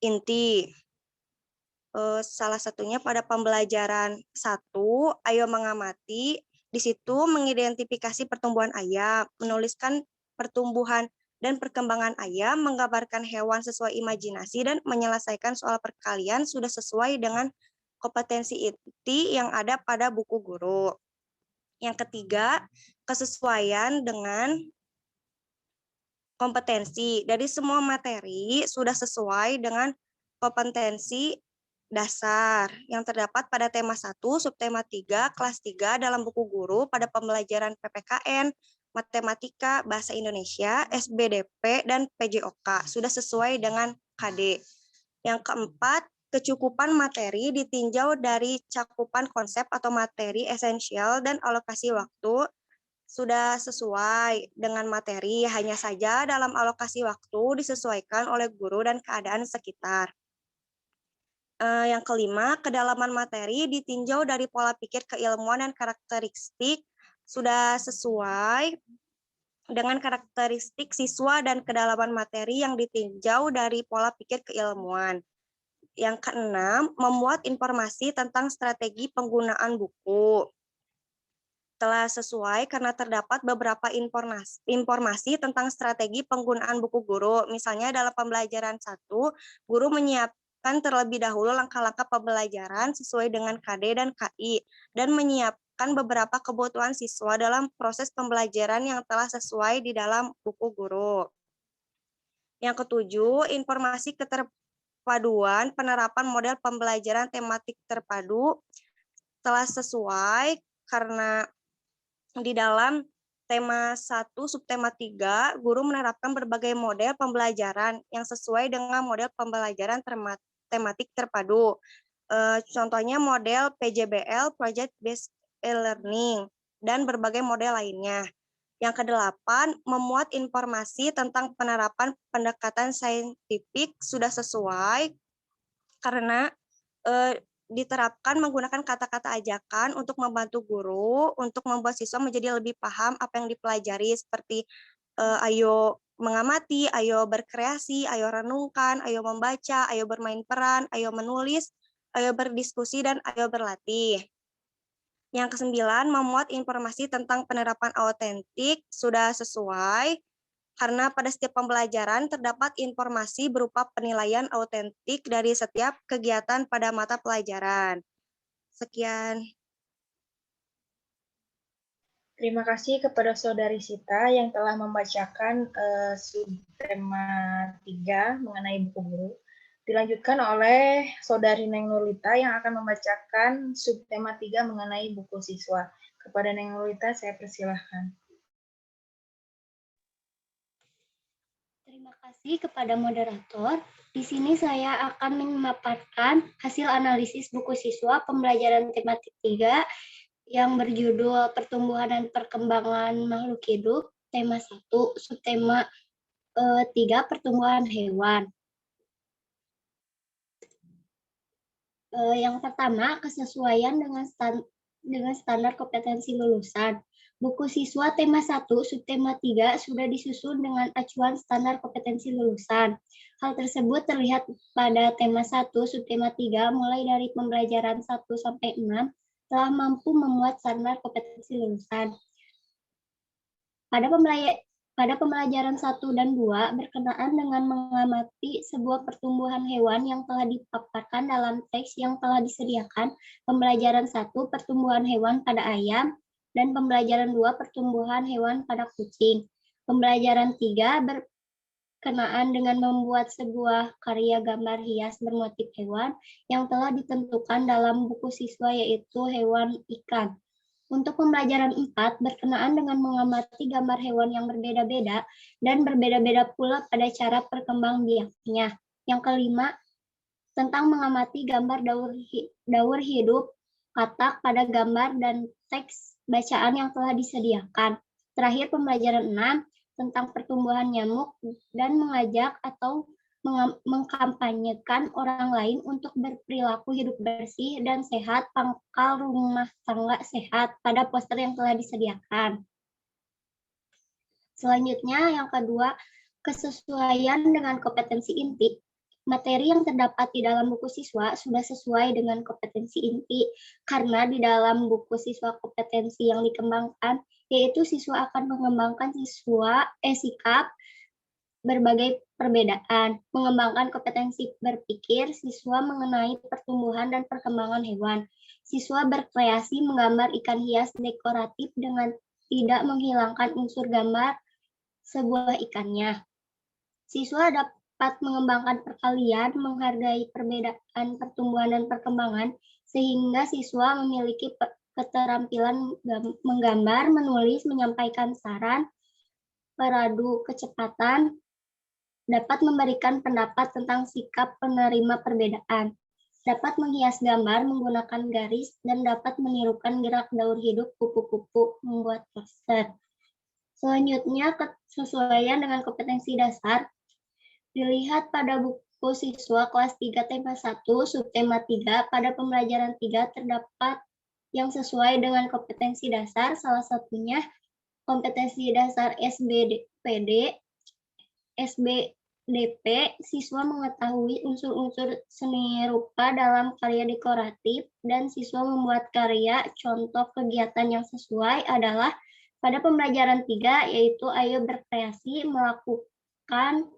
inti. Salah satunya pada pembelajaran 1, ayo mengamati. Di situ mengidentifikasi pertumbuhan ayam, menuliskan pertumbuhan dan perkembangan ayam, menggambarkan hewan sesuai imajinasi, dan menyelesaikan soal perkalian sudah sesuai dengan kompetensi inti yang ada pada buku guru. Yang ketiga, kesesuaian dengan kompetensi. Dari semua materi sudah sesuai dengan kompetensi dasar yang terdapat pada tema 1, subtema 3, kelas 3 dalam buku guru pada pembelajaran PPKN, matematika, bahasa Indonesia, SBDP, dan PJOK. Sudah sesuai dengan KD. Yang keempat, kecukupan materi ditinjau dari cakupan konsep atau materi esensial dan alokasi waktu sudah sesuai dengan materi, hanya saja dalam alokasi waktu disesuaikan oleh guru dan keadaan sekitar. Yang kelima, kedalaman materi ditinjau dari pola pikir keilmuan dan karakteristik sudah sesuai dengan karakteristik siswa dan kedalaman materi yang ditinjau dari pola pikir keilmuan. Yang keenam, memuat informasi tentang strategi penggunaan buku. Telah sesuai karena terdapat beberapa informasi tentang strategi penggunaan buku guru. Misalnya dalam pembelajaran 1, guru menyiapkan terlebih dahulu langkah-langkah pembelajaran sesuai dengan KD dan KI, dan menyiapkan beberapa kebutuhan siswa dalam proses pembelajaran yang telah sesuai di dalam buku guru. Yang ketujuh, informasi keterpaduan penerapan model pembelajaran tematik terpadu telah sesuai karena di dalam tema 1, subtema 3, guru menerapkan berbagai model pembelajaran yang sesuai dengan model pembelajaran tematik terpadu. Contohnya model PJBL, Project Based Learning, dan berbagai model lainnya. Yang kedelapan, memuat informasi tentang penerapan pendekatan saintifik sudah sesuai karena diterapkan menggunakan kata-kata ajakan untuk membantu guru untuk membuat siswa menjadi lebih paham apa yang dipelajari, seperti ayo mengamati, ayo berkreasi, ayo renungkan, ayo membaca, ayo bermain peran, ayo menulis, ayo berdiskusi, dan ayo berlatih. Yang kesembilan, memuat informasi tentang penerapan autentik sudah sesuai karena pada setiap pembelajaran terdapat informasi berupa penilaian autentik dari setiap kegiatan pada mata pelajaran. Sekian. Terima kasih kepada Saudari Sita yang telah membacakan subtema 3 mengenai buku guru. Dilanjutkan oleh Saudari Neng Nurlita yang akan membacakan subtema 3 mengenai buku siswa. Kepada Neng Nurlita saya persilahkan. Terima kasih kepada moderator. Di sini saya akan memaparkan hasil analisis buku siswa pembelajaran tematik 3 yang berjudul Pertumbuhan dan Perkembangan Makhluk Hidup, tema 1, subtema 3, Pertumbuhan Hewan. Yang pertama, kesesuaian dengan standar kompetensi lulusan. Buku siswa tema 1, subtema 3 sudah disusun dengan acuan standar kompetensi lulusan. Hal tersebut terlihat pada tema 1, subtema 3 mulai dari pembelajaran 1 sampai 6 telah mampu memuat standar kompetensi lulusan. Pada pembelajaran 1 dan 2 berkenaan dengan mengamati sebuah pertumbuhan hewan yang telah dipaparkan dalam teks yang telah disediakan. Pembelajaran 1, pertumbuhan hewan pada ayam, dan pembelajaran 2, pertumbuhan hewan pada kucing. Pembelajaran 3 berkenaan dengan membuat sebuah karya gambar hias bermotif hewan yang telah ditentukan dalam buku siswa, yaitu hewan ikan. Untuk pembelajaran 4 berkenaan dengan mengamati gambar hewan yang berbeda-beda dan berbeda-beda pula pada cara perkembangbiakannya. Yang kelima, tentang mengamati gambar daur hidup katak pada gambar dan teks bacaan yang telah disediakan. Terakhir, pembelajaran 6 tentang pertumbuhan nyamuk dan mengajak atau mengkampanyekan orang lain untuk berperilaku hidup bersih dan sehat, pangkal rumah tangga sehat pada poster yang telah disediakan. Selanjutnya, yang kedua, kesesuaian dengan kompetensi inti. Materi yang terdapat di dalam buku siswa sudah sesuai dengan kompetensi inti, karena di dalam buku siswa kompetensi yang dikembangkan, yaitu siswa akan mengembangkan sikap berbagai perbedaan, mengembangkan kompetensi berpikir, siswa mengenai pertumbuhan dan perkembangan hewan. Siswa berkreasi menggambar ikan hias dekoratif dengan tidak menghilangkan unsur gambar sebuah ikannya. Siswa dapat mengembangkan perkalian, menghargai perbedaan pertumbuhan dan perkembangan, sehingga siswa memiliki keterampilan menggambar, menulis, menyampaikan saran, peradu kecepatan, dapat memberikan pendapat tentang sikap penerima perbedaan, dapat menghias gambar menggunakan garis, dan dapat menirukan gerak daur hidup kupu-kupu membuat poster. Selanjutnya, kesesuaian dengan kompetensi dasar. Dilihat pada buku siswa kelas 3 tema 1, subtema 3, pada pembelajaran 3 terdapat yang sesuai dengan kompetensi dasar, salah satunya kompetensi dasar SBDP, siswa mengetahui unsur-unsur seni rupa dalam karya dekoratif, dan siswa membuat karya. Contoh kegiatan yang sesuai adalah pada pembelajaran 3, yaitu ayo berkreasi melakukan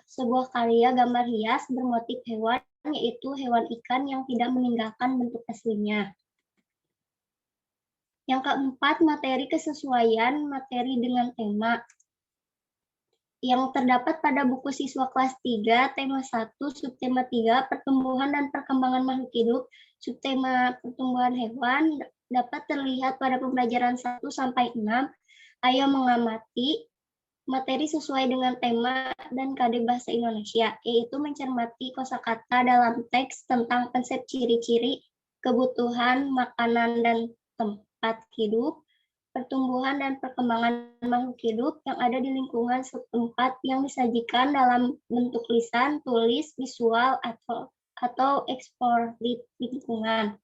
sebuah karya gambar hias bermotif hewan, yaitu hewan ikan yang tidak meninggalkan bentuk aslinya. Yang keempat, materi kesesuaian materi dengan tema. Yang terdapat pada buku siswa kelas 3, tema 1, subtema 3, pertumbuhan dan perkembangan makhluk hidup, subtema pertumbuhan hewan, dapat terlihat pada pembelajaran 1-6, ayo mengamati, materi sesuai dengan tema dan KD Bahasa Indonesia, yaitu mencermati kosakata dalam teks tentang konsep ciri-ciri, kebutuhan, makanan, dan tempat hidup, pertumbuhan dan perkembangan makhluk hidup yang ada di lingkungan setempat yang disajikan dalam bentuk lisan, tulis, visual, atau ekspor di lingkungan.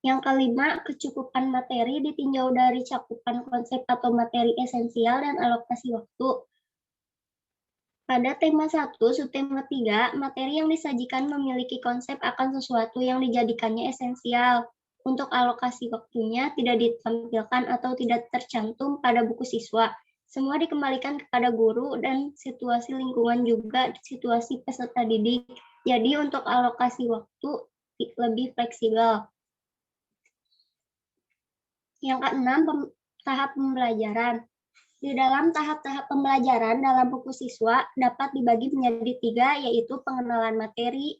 Yang kelima, kecukupan materi ditinjau dari cakupan konsep atau materi esensial dan alokasi waktu. Pada tema 1, subtema 3, materi yang disajikan memiliki konsep akan sesuatu yang dijadikannya esensial. Untuk alokasi waktunya tidak ditampilkan atau tidak tercantum pada buku siswa. Semua dikembalikan kepada guru dan situasi lingkungan juga situasi peserta didik. Jadi untuk alokasi waktu lebih fleksibel. Yang keenam, tahap pembelajaran. Di dalam tahap-tahap pembelajaran dalam buku siswa dapat dibagi menjadi 3, yaitu pengenalan materi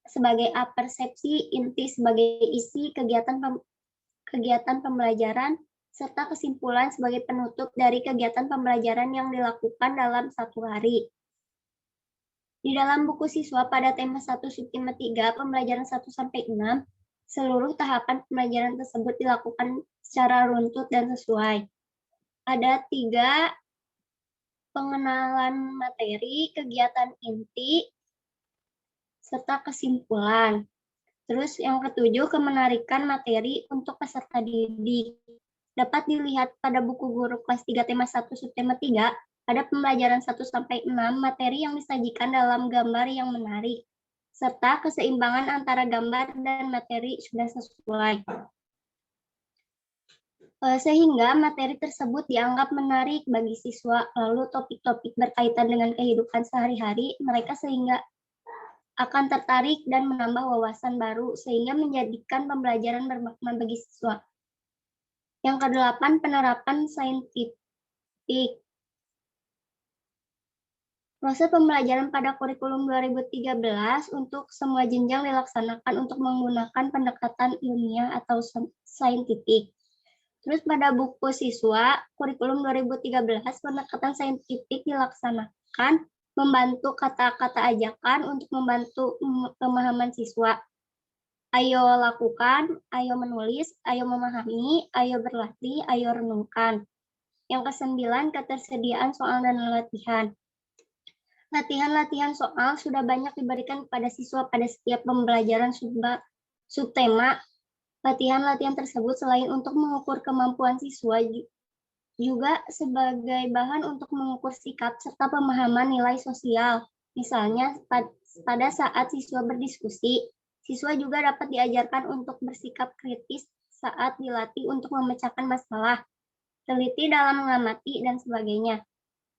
sebagai persepsi, inti sebagai isi kegiatan pembelajaran, serta kesimpulan sebagai penutup dari kegiatan pembelajaran yang dilakukan dalam satu hari. Di dalam buku siswa pada tema 1 subtema 3 pembelajaran 1-6, seluruh tahapan pembelajaran tersebut dilakukan secara runtut dan sesuai. Ada 3 pengenalan materi, kegiatan inti, serta kesimpulan. Terus yang ketujuh, kemenarikan materi untuk peserta didik. Dapat dilihat pada buku guru kelas 3 tema 1 subtema 3, pada pembelajaran 1-6, materi yang disajikan dalam gambar yang menarik, serta keseimbangan antara gambar dan materi sudah sesuai. Sehingga materi tersebut dianggap menarik bagi siswa, lalu topik-topik berkaitan dengan kehidupan sehari-hari, mereka sehingga akan tertarik dan menambah wawasan baru, sehingga menjadikan pembelajaran bermakna bagi siswa. Yang ke-8, penerapan saintifik. Proses pembelajaran pada kurikulum 2013 untuk semua jenjang dilaksanakan untuk menggunakan pendekatan ilmiah atau saintifik. Terus pada buku siswa, kurikulum 2013, pendekatan saintifik dilaksanakan membantu kata-kata ajakan untuk membantu pemahaman siswa. Ayo lakukan, ayo menulis, ayo memahami, ayo berlatih, ayo renungkan. Yang ke-9, ketersediaan soal dan latihan. Latihan-latihan soal sudah banyak diberikan kepada siswa pada setiap pembelajaran subtema. Latihan-latihan tersebut selain untuk mengukur kemampuan siswa, juga sebagai bahan untuk mengukur sikap serta pemahaman nilai sosial. Misalnya, pada saat siswa berdiskusi, siswa juga dapat diajarkan untuk bersikap kritis saat dilatih untuk memecahkan masalah, teliti dalam mengamati, dan sebagainya.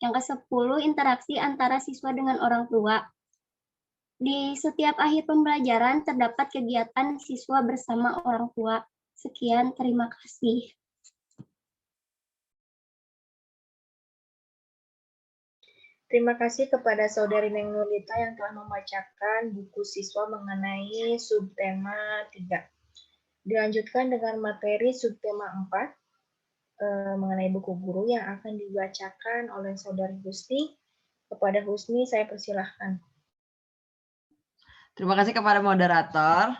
Yang ke-10, interaksi antara siswa dengan orang tua. Di setiap akhir pembelajaran terdapat kegiatan siswa bersama orang tua. Sekian, terima kasih. Terima kasih kepada Saudari Neng Nurlita yang telah membacakan buku siswa mengenai subtema 3. Dilanjutkan dengan materi subtema 4 mengenai buku guru yang akan dibacakan oleh Saudari Husni. Kepada Husni, saya persilahkan. Terima kasih kepada moderator.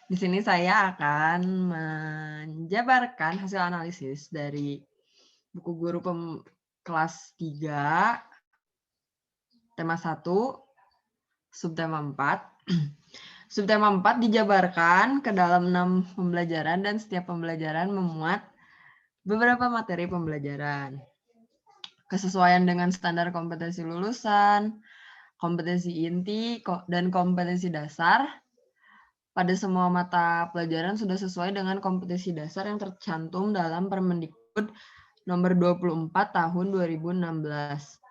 Di sini saya akan menjabarkan hasil analisis dari buku guru kelas 3, tema 1, subtema 4. Subtema 4 dijabarkan ke dalam 6 pembelajaran dan setiap pembelajaran memuat beberapa materi pembelajaran. Kesesuaian dengan standar kompetensi lulusan, kompetensi inti, dan kompetensi dasar. Pada semua mata pelajaran sudah sesuai dengan kompetensi dasar yang tercantum dalam Permendikbud nomor 24 tahun 2016.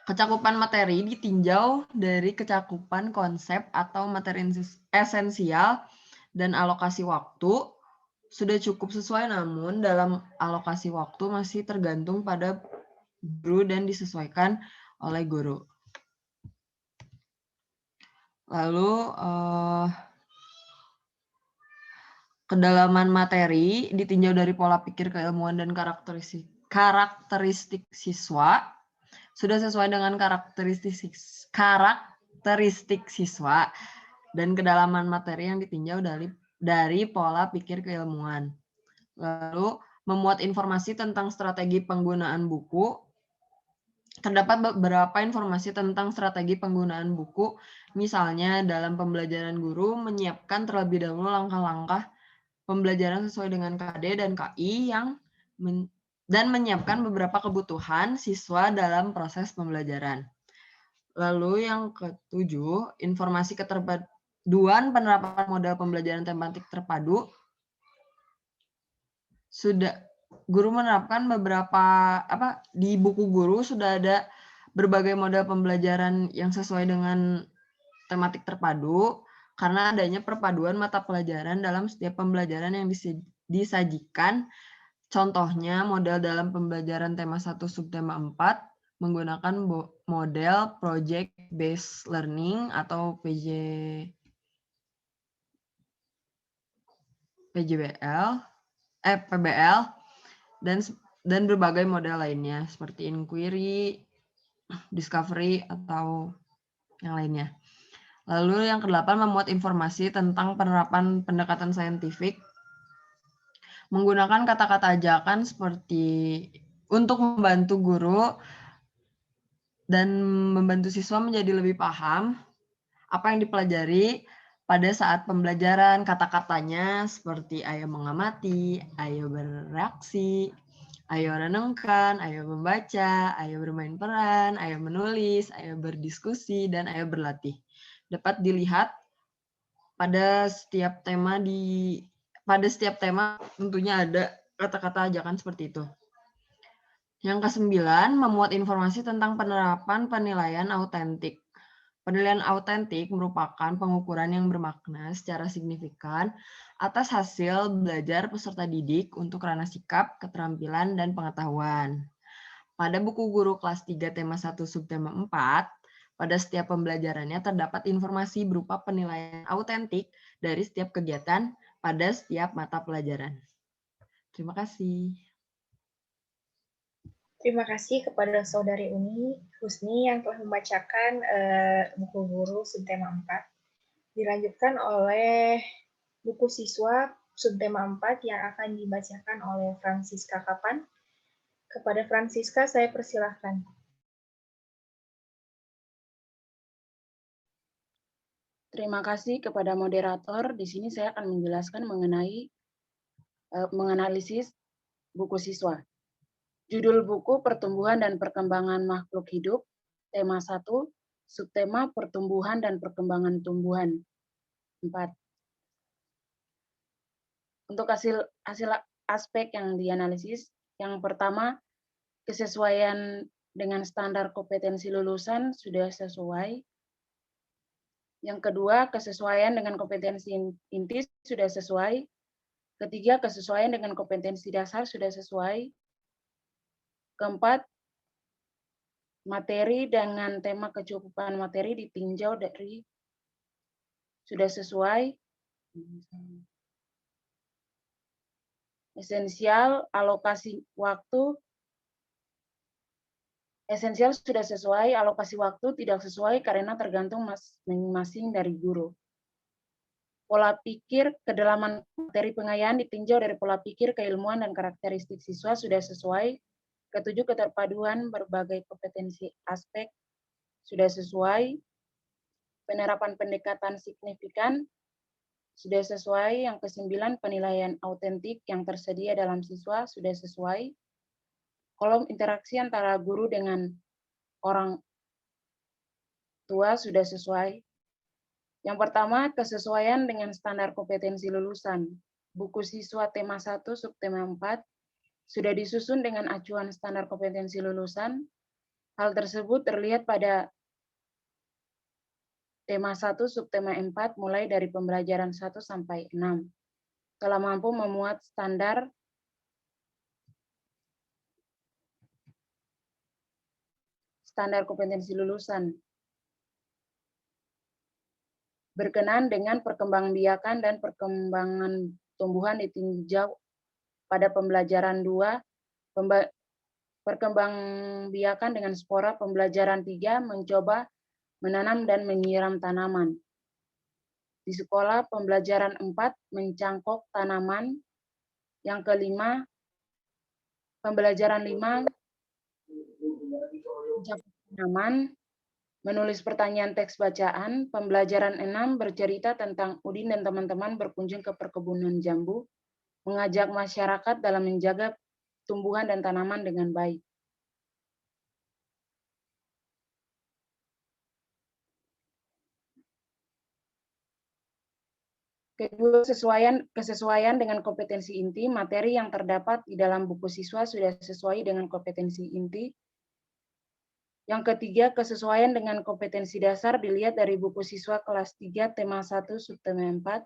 Kecakupan materi ditinjau dari kecakupan konsep atau materi esensial dan alokasi waktu sudah cukup sesuai, namun dalam alokasi waktu masih tergantung pada guru dan disesuaikan oleh guru. Lalu kedalaman materi ditinjau dari pola pikir, keilmuan, dan karakteristik siswa. Sudah sesuai dengan karakteristik siswa, dan kedalaman materi yang ditinjau dari pola pikir keilmuan. Lalu memuat informasi tentang strategi penggunaan buku. Terdapat beberapa informasi tentang strategi penggunaan buku, misalnya dalam pembelajaran guru menyiapkan terlebih dahulu langkah-langkah pembelajaran sesuai dengan KD dan KI dan menyiapkan beberapa kebutuhan siswa dalam proses pembelajaran. Lalu yang ke-7, informasi keterpaduan penerapan model pembelajaran tematik terpadu. Sudah guru menerapkan di buku guru sudah ada berbagai model pembelajaran yang sesuai dengan tematik terpadu karena adanya perpaduan mata pelajaran dalam setiap pembelajaran yang disajikan. Contohnya model dalam pembelajaran tema 1 subtema 4 menggunakan model Project Based Learning atau PBL dan berbagai model lainnya seperti inquiry, discovery, atau yang lainnya. Lalu yang ke-8 memuat informasi tentang penerapan pendekatan saintifik menggunakan kata-kata ajakan seperti untuk membantu guru dan membantu siswa menjadi lebih paham apa yang dipelajari pada saat pembelajaran. Kata-katanya seperti ayo mengamati, ayo bereaksi, ayo renungkan, ayo membaca, ayo bermain peran, ayo menulis, ayo berdiskusi, dan ayo berlatih. Dapat dilihat pada setiap tema tentunya ada kata-kata ajakan seperti itu. Yang ke-9, memuat informasi tentang penerapan penilaian autentik. Penilaian autentik merupakan pengukuran yang bermakna secara signifikan atas hasil belajar peserta didik untuk ranah sikap, keterampilan, dan pengetahuan. Pada buku guru kelas 3 tema 1 subtema 4, pada setiap pembelajarannya terdapat informasi berupa penilaian autentik dari setiap kegiatan pada setiap mata pelajaran. Terima kasih. Terima kasih kepada Saudari Husni yang telah membacakan buku guru subtema 4. Dilanjutkan oleh buku siswa subtema 4 yang akan dibacakan oleh Francisca Kapan. Kepada Francisca saya persilahkan. Terima kasih kepada moderator. Di sini saya akan menjelaskan mengenai menganalisis buku siswa. Judul buku Pertumbuhan dan Perkembangan Makhluk Hidup, tema 1, subtema Pertumbuhan dan Perkembangan Tumbuhan 4. Untuk hasil aspek yang dianalisis, yang pertama, kesesuaian dengan standar kompetensi lulusan sudah sesuai. Yang kedua, kesesuaian dengan kompetensi inti sudah sesuai. Ketiga, kesesuaian dengan kompetensi dasar sudah sesuai. Keempat, materi dengan tema kecukupan materi ditinjau dari sudah sesuai. Esensial, alokasi waktu. Esensial sudah sesuai, alokasi waktu tidak sesuai karena tergantung masing-masing dari guru. Pola pikir, kedalaman materi pengayaan ditinjau dari pola pikir, keilmuan, dan karakteristik siswa sudah sesuai. Ketujuh, keterpaduan berbagai kompetensi aspek sudah sesuai. Penerapan pendekatan signifikan sudah sesuai. Yang ke-9, penilaian autentik yang tersedia dalam siswa sudah sesuai. Kolom interaksi antara guru dengan orang tua sudah sesuai. Yang pertama, kesesuaian dengan standar kompetensi lulusan. Buku siswa tema 1, subtema 4, sudah disusun dengan acuan standar kompetensi lulusan. Hal tersebut terlihat pada tema 1, subtema 4, mulai dari pembelajaran 1 sampai 6. Telah mampu memuat standar kompetensi lulusan. Berkenan dengan perkembangbiakan dan perkembangan tumbuhan ditinjau pada pembelajaran 2, perkembangbiakan dengan spora. Pembelajaran 3, mencoba menanam dan menyiram tanaman. Di sekolah, pembelajaran 4, mencangkok tanaman. Yang kelima, pembelajaran 5, mencangkok tanaman. Menulis pertanyaan teks bacaan. Pembelajaran 6, bercerita tentang Udin dan teman-teman berkunjung ke perkebunan jambu, mengajak masyarakat dalam menjaga tumbuhan dan tanaman dengan baik. Kedua, kesesuaian dengan kompetensi inti. Materi yang terdapat di dalam buku siswa sudah sesuai dengan kompetensi inti. Yang ketiga, kesesuaian dengan kompetensi dasar dilihat dari buku siswa kelas 3, tema 1, subtema 4.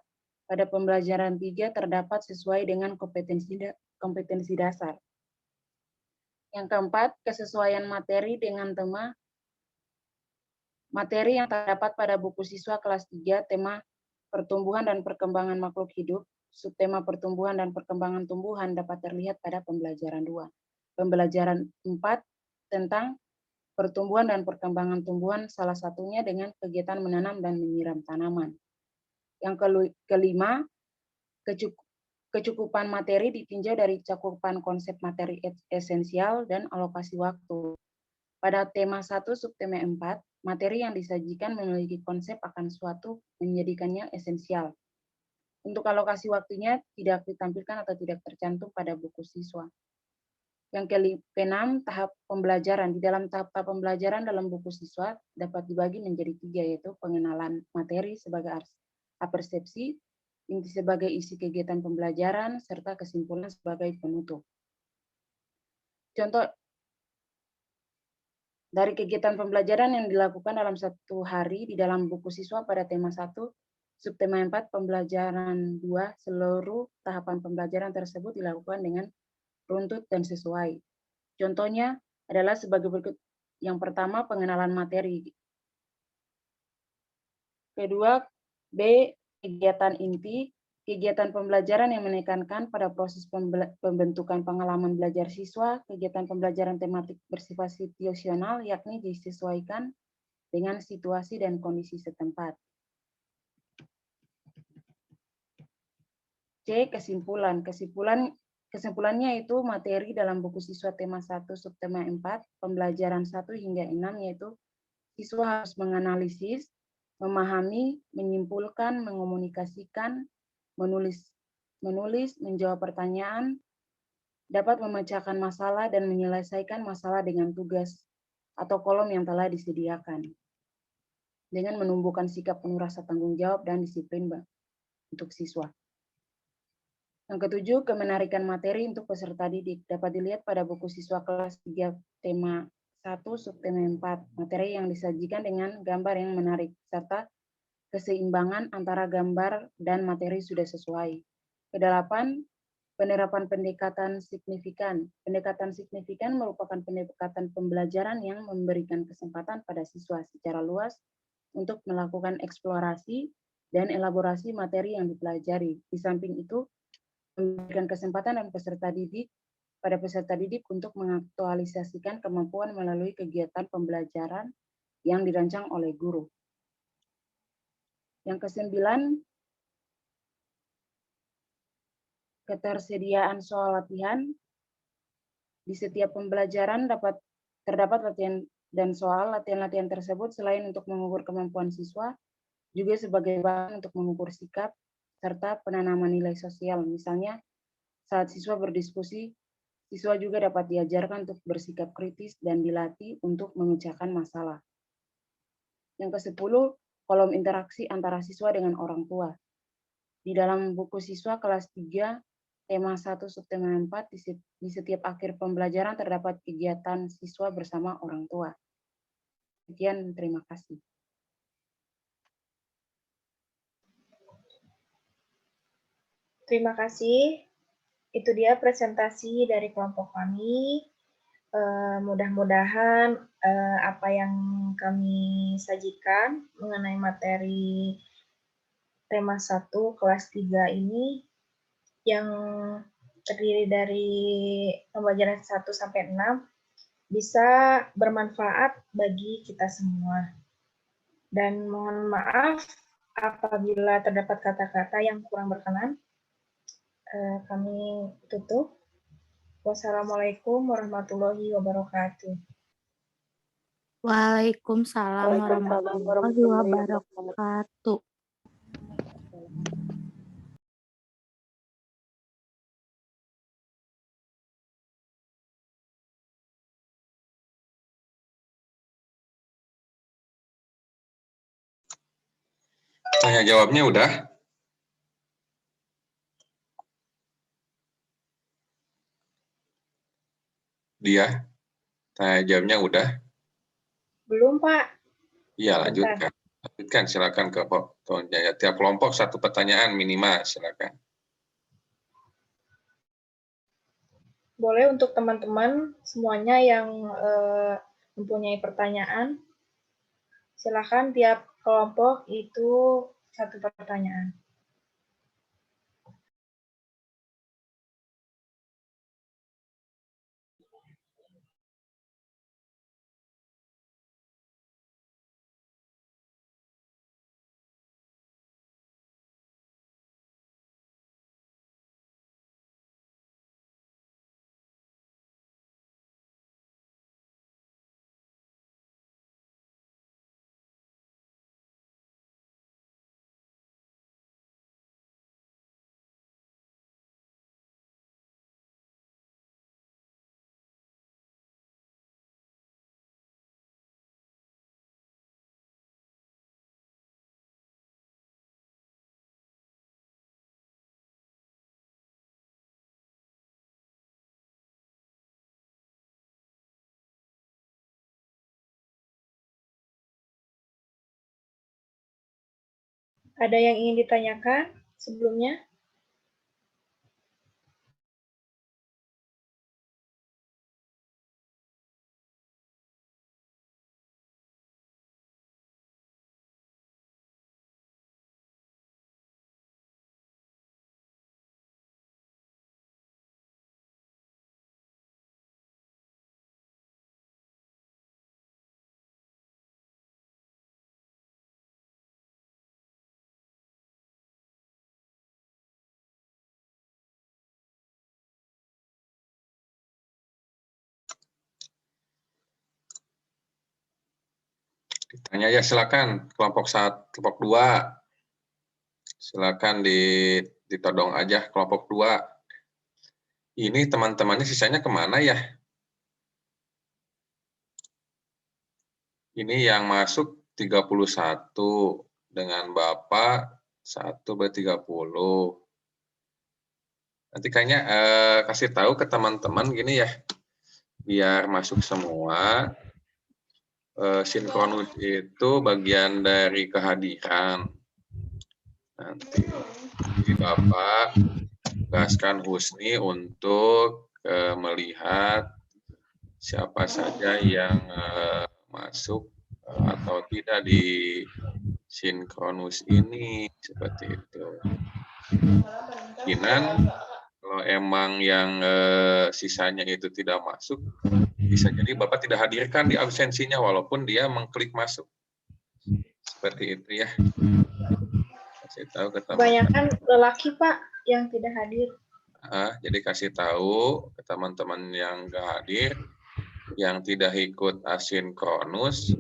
Pada pembelajaran 3 terdapat sesuai dengan kompetensi dasar. Yang keempat, kesesuaian materi dengan tema. Materi yang terdapat pada buku siswa kelas 3, tema Pertumbuhan dan Perkembangan Makhluk Hidup, subtema Pertumbuhan dan Perkembangan Tumbuhan dapat terlihat pada pembelajaran 2. Pembelajaran 4 tentang pertumbuhan dan perkembangan tumbuhan, salah satunya dengan kegiatan menanam dan menyiram tanaman. Yang kelima, kecukupan materi ditinjau dari cakupan konsep materi esensial dan alokasi waktu. Pada tema 1, subtema 4, materi yang disajikan memiliki konsep akan suatu menjadikannya esensial. Untuk alokasi waktunya tidak ditampilkan atau tidak tercantum pada buku siswa. Yang ke-6, tahap pembelajaran. Di dalam tahap pembelajaran dalam buku siswa dapat dibagi menjadi 3, yaitu pengenalan materi sebagai apersepsi, inti sebagai isi kegiatan pembelajaran, serta kesimpulan sebagai penutup. Contoh dari kegiatan pembelajaran yang dilakukan dalam 1 hari di dalam buku siswa pada tema 1, subtema 4, pembelajaran 2, seluruh tahapan pembelajaran tersebut dilakukan dengan runtut dan sesuai. Contohnya adalah sebagai berikut. Yang pertama, pengenalan materi. Kedua, B, kegiatan inti. kegiatan pembelajaran yang menekankan pada proses pembentukan pengalaman belajar siswa, kegiatan pembelajaran tematik bersifat situasional, yakni disesuaikan dengan situasi dan kondisi setempat. C. Kesimpulannya itu materi dalam buku siswa tema 1 subtema 4, pembelajaran 1 hingga 6, yaitu siswa harus menganalisis, memahami, menyimpulkan, mengomunikasikan, menulis, menjawab pertanyaan, dapat memecahkan masalah dan menyelesaikan masalah dengan tugas atau kolom yang telah disediakan, dengan menumbuhkan sikap penuh rasa tanggung jawab dan disiplin untuk siswa. Yang ketujuh, kemenarikan materi untuk peserta didik dapat dilihat pada buku siswa kelas 3 tema 1 subtema 4, materi yang disajikan dengan gambar yang menarik, serta keseimbangan antara gambar dan materi sudah sesuai. Kedelapan, penerapan pendekatan signifikan. Pendekatan signifikan merupakan pendekatan pembelajaran yang memberikan kesempatan pada siswa secara luas untuk melakukan eksplorasi dan elaborasi materi yang dipelajari. Di samping itu, memberikan kesempatan dan peserta didik untuk mengaktualisasikan kemampuan melalui kegiatan pembelajaran yang dirancang oleh guru. Yang kesembilan, ketersediaan soal latihan. Di setiap pembelajaran terdapat latihan dan soal. Latihan-latihan tersebut selain untuk mengukur kemampuan siswa, juga sebagai bahan untuk mengukur sikap, serta penanaman nilai sosial. Misalnya, saat siswa berdiskusi, siswa juga dapat diajarkan untuk bersikap kritis dan dilatih untuk memecahkan masalah. Yang ke-10, kolom interaksi antara siswa dengan orang tua. Di dalam buku siswa kelas 3, tema 1 subtema 4, di setiap akhir pembelajaran terdapat kegiatan siswa bersama orang tua. Sekian, terima kasih. Terima kasih. Itu dia presentasi dari kelompok kami. Mudah-mudahan apa yang kami sajikan mengenai materi tema 1 kelas 3 ini yang terdiri dari pembelajaran 1 sampai 6 bisa bermanfaat bagi kita semua. Dan mohon maaf apabila terdapat kata-kata yang kurang berkenan. Kami tutup. Wassalamualaikum warahmatullahi wabarakatuh. Waalaikumsalam warahmatullahi wabarakatuh. Tanya jawabnya udah? Dia, tanya jawabnya udah? Belum, Pak. Iya, lanjutkan. Lanjutkan, silakan ke tiap kelompok satu pertanyaan minimal, silakan. Boleh untuk teman-teman semuanya yang mempunyai pertanyaan, silakan tiap kelompok itu satu pertanyaan. Ada yang ingin ditanyakan sebelumnya? Ditanya ya, silakan kelompok 1, kelompok 2. Silakan ditodong aja kelompok 2. Ini teman-temannya sisanya kemana ya? Ini yang masuk 31 dengan Bapak 1 berarti 30. Nanti kayaknya kasih tahu ke teman-teman gini ya, biar masuk semua. Sinkronus itu bagian dari kehadiran. Nanti jadi Bapak tugaskan Husni untuk melihat siapa saja yang masuk atau tidak di sinkronus ini, seperti itu. Kemungkinan kalau emang yang sisanya itu tidak masuk, bisa jadi Bapak tidak hadirkan di absensinya walaupun dia mengklik masuk. Seperti itu ya. Kasih tahu ke teman-teman. Kebanyakan lelaki, Pak, yang tidak hadir. Jadi kasih tahu ke teman-teman yang nggak hadir, yang tidak ikut asinkronus,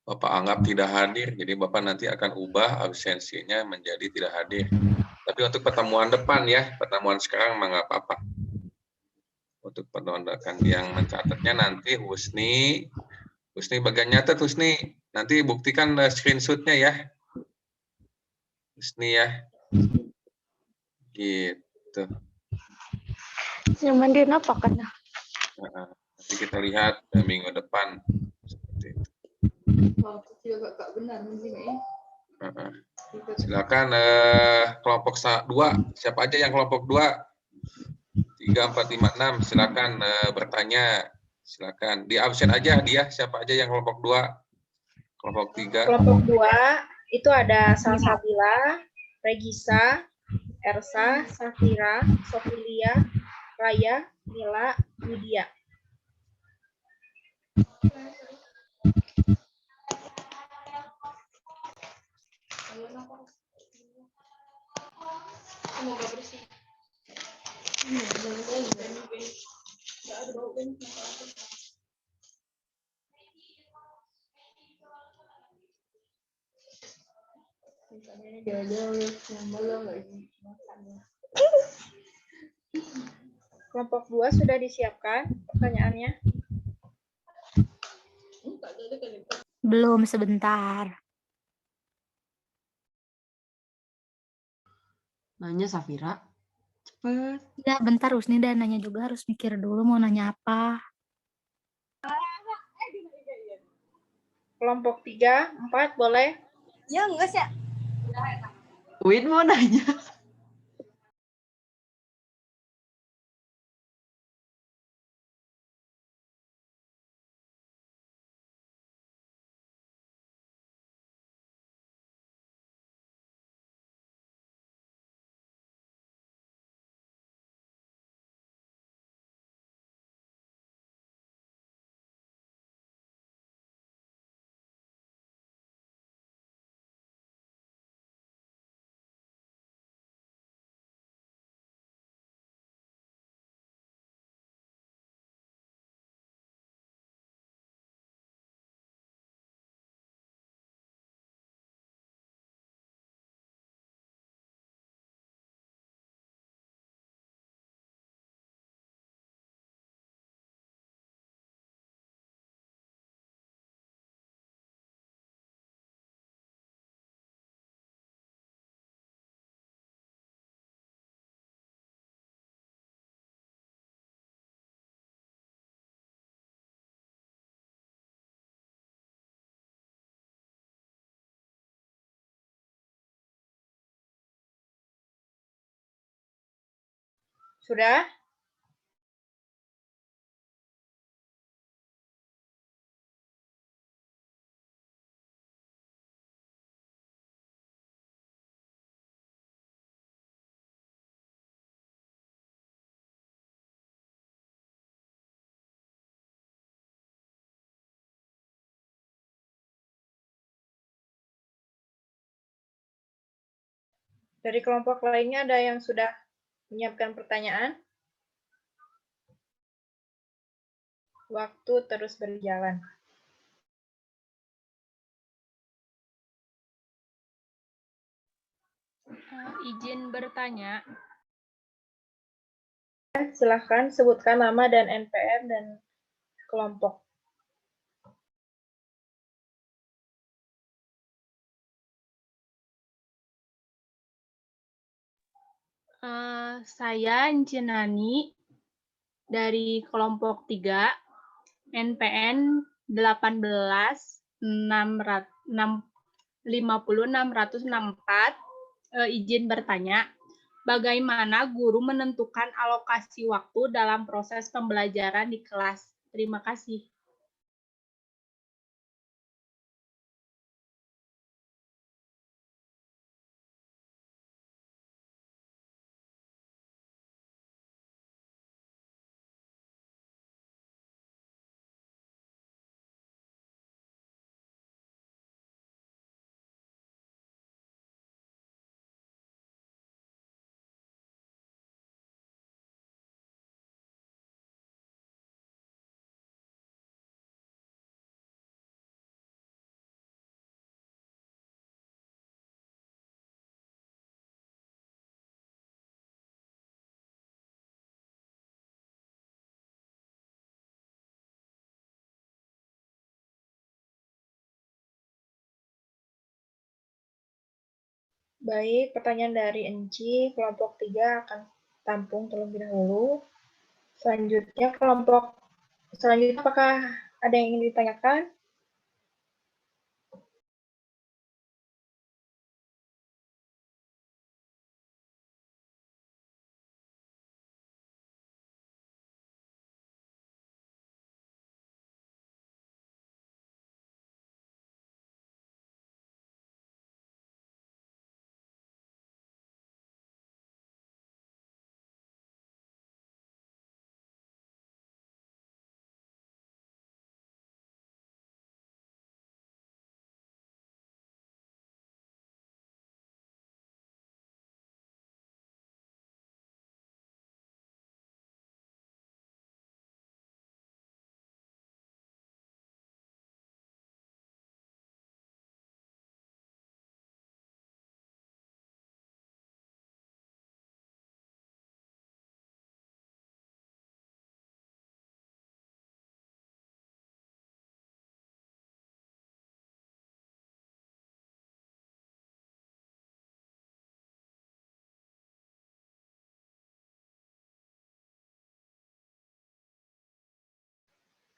Bapak anggap tidak hadir. Jadi Bapak nanti akan ubah absensinya menjadi tidak hadir. Tapi untuk pertemuan depan ya, pertemuan sekarang mah nggak apa-apa. Untuk pertemuan depan yang mencatatnya nanti Husni bagian nyatet Husni. Nanti buktikan screenshotnya ya. Husni ya. Gitu. Yang mana apa kan? Nanti kita lihat minggu depan. Seperti itu. Silakan kelompok 2. Siapa aja yang kelompok 2? 3, 4, 5, 6. Silakan bertanya. Silakan. Di absen aja dia. Siapa aja yang kelompok 2? Kelompok 3. Kelompok 2 itu ada Salsabila, Regisa, Ersa, Safira, Sofilia, Raya, Mila, Widya. Semoga bersih. Kelompok 2 sudah disiapkan pertanyaannya? Belum, sebentar. Nanya Safira. Cepet. Ya, bentar Husni dan nanya juga harus mikir dulu mau nanya apa. Kelompok 3, 4 boleh? Ya, enggak sih. Win mau nanya. Sudah? Dari kelompok lainnya ada yang sudah menyiapkan pertanyaan? Waktu terus berjalan. Izin bertanya. Silahkan sebutkan nama dan NPM dan kelompok. Saya Ncinani dari kelompok 3, NPN 18-50-664. Izin bertanya, bagaimana guru menentukan alokasi waktu dalam proses pembelajaran di kelas? Terima kasih. Baik, pertanyaan dari Enci, kelompok 3 akan tampung terlebih dahulu. Selanjutnya apakah ada yang ingin ditanyakan?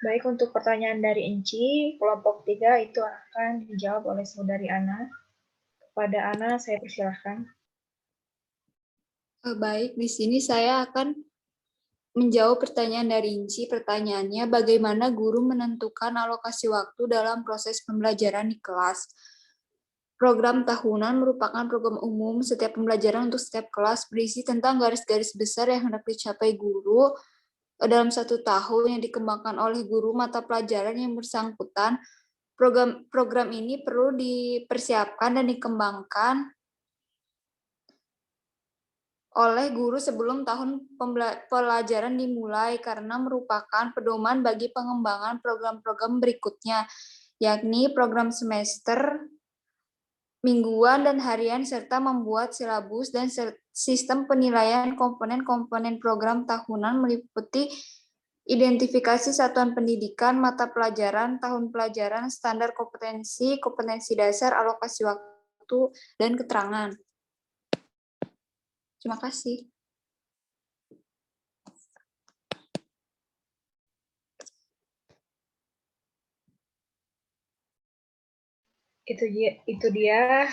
Baik, untuk pertanyaan dari Enci, kelompok 3 itu akan dijawab oleh saudari Ana. Kepada Ana, saya persilahkan. Baik, di sini saya akan menjawab pertanyaan dari Inci. Pertanyaannya, bagaimana guru menentukan alokasi waktu dalam proses pembelajaran di kelas? Program tahunan merupakan program umum setiap pembelajaran untuk setiap kelas, berisi tentang garis-garis besar yang hendak dicapai guru dalam 1 tahun yang dikembangkan oleh guru mata pelajaran yang bersangkutan. Program ini perlu dipersiapkan dan dikembangkan oleh guru sebelum tahun pelajaran dimulai karena merupakan pedoman bagi pengembangan program-program berikutnya, yakni program semester, mingguan, dan harian, serta membuat silabus dan sistem penilaian komponen-komponen program tahunan meliputi identifikasi satuan pendidikan, mata pelajaran, tahun pelajaran, standar kompetensi, kompetensi dasar, alokasi waktu, dan keterangan. Terima kasih. Itu dia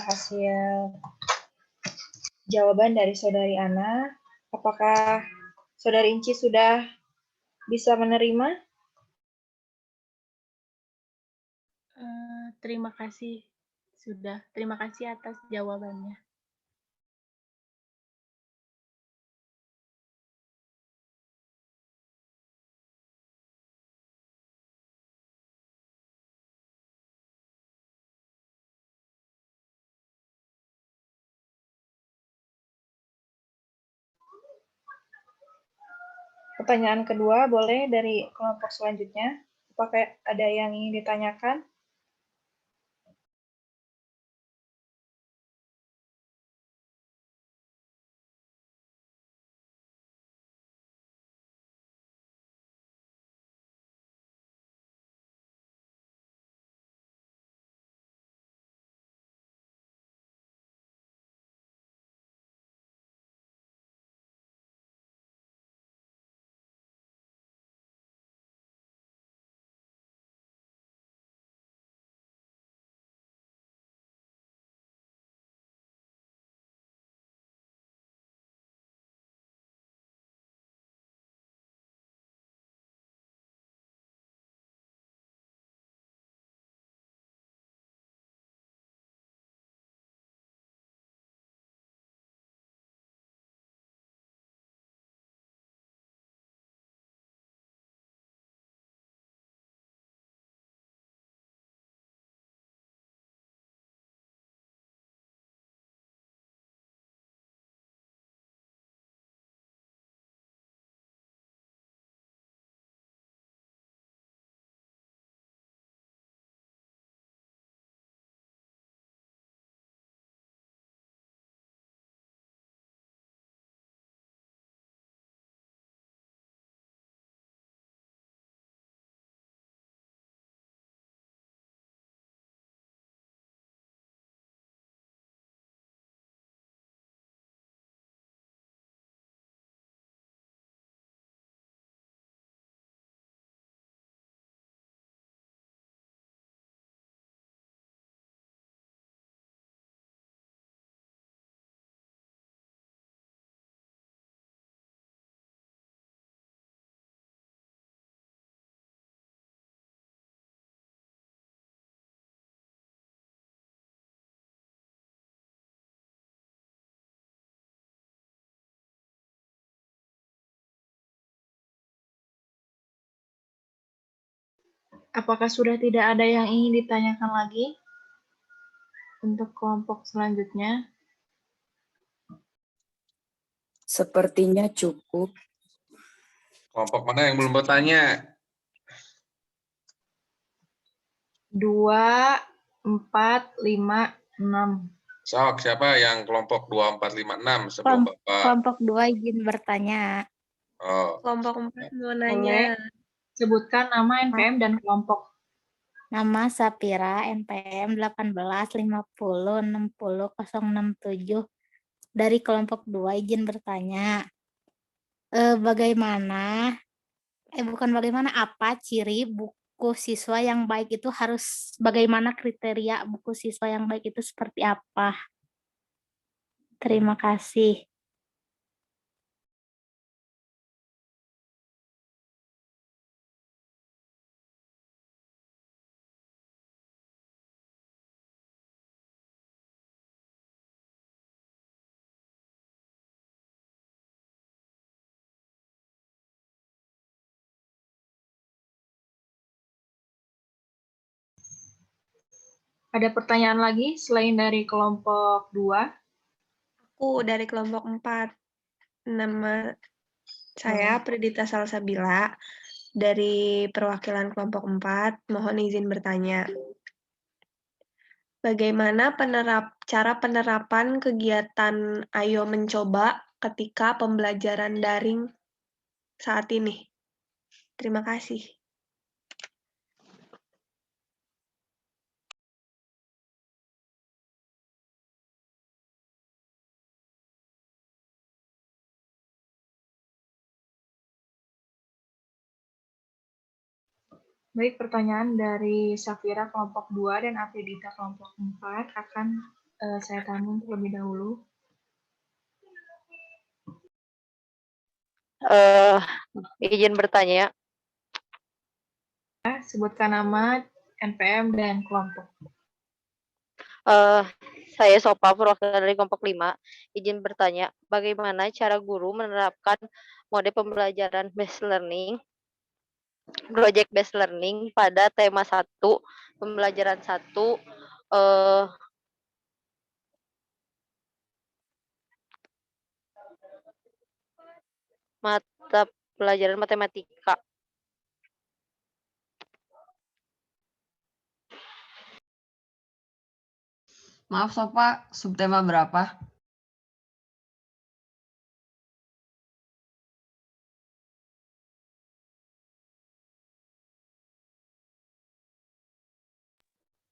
hasil jawaban dari saudari Ana. Apakah saudari Inci sudah bisa menerima? Terima kasih. Sudah. Terima kasih atas jawabannya. Pertanyaan kedua boleh dari kelompok selanjutnya. Apakah ada yang ingin ditanyakan? Apakah sudah tidak ada yang ingin ditanyakan lagi untuk kelompok selanjutnya? Sepertinya cukup. Kelompok mana yang belum bertanya? 2, 4, 5, 6. Sok, siapa yang kelompok 2, 4, 5, 6 sebelum Bapak? Kelompok 2 izin bertanya. Oh, Kelompok 4 mau Boleh nanya. sebutkan nama NPM dan kelompok. Nama Sapira, NPM 18506007 dari kelompok 2 izin bertanya. Apa ciri buku siswa yang baik itu bagaimana kriteria buku siswa yang baik itu seperti apa? Terima kasih. Ada pertanyaan lagi selain dari kelompok 2? Aku dari kelompok 4. Nama saya Pridita Salsabila dari perwakilan kelompok 4. Mohon izin bertanya. Bagaimana cara penerapan kegiatan Ayo Mencoba ketika pembelajaran daring saat ini? Terima kasih. Baik, pertanyaan dari Safira kelompok 2 dan Afridita kelompok 4 akan saya tampung terlebih dahulu. Izin bertanya. Sebutkan nama, NPM, dan kelompok. Saya Sopa, perwakilan dari kelompok 5. Izin bertanya, bagaimana cara guru menerapkan mode pembelajaran based learning, project based learning pada tema 1, pembelajaran 1, mata pelajaran matematika. Maaf Sopa, subtema berapa?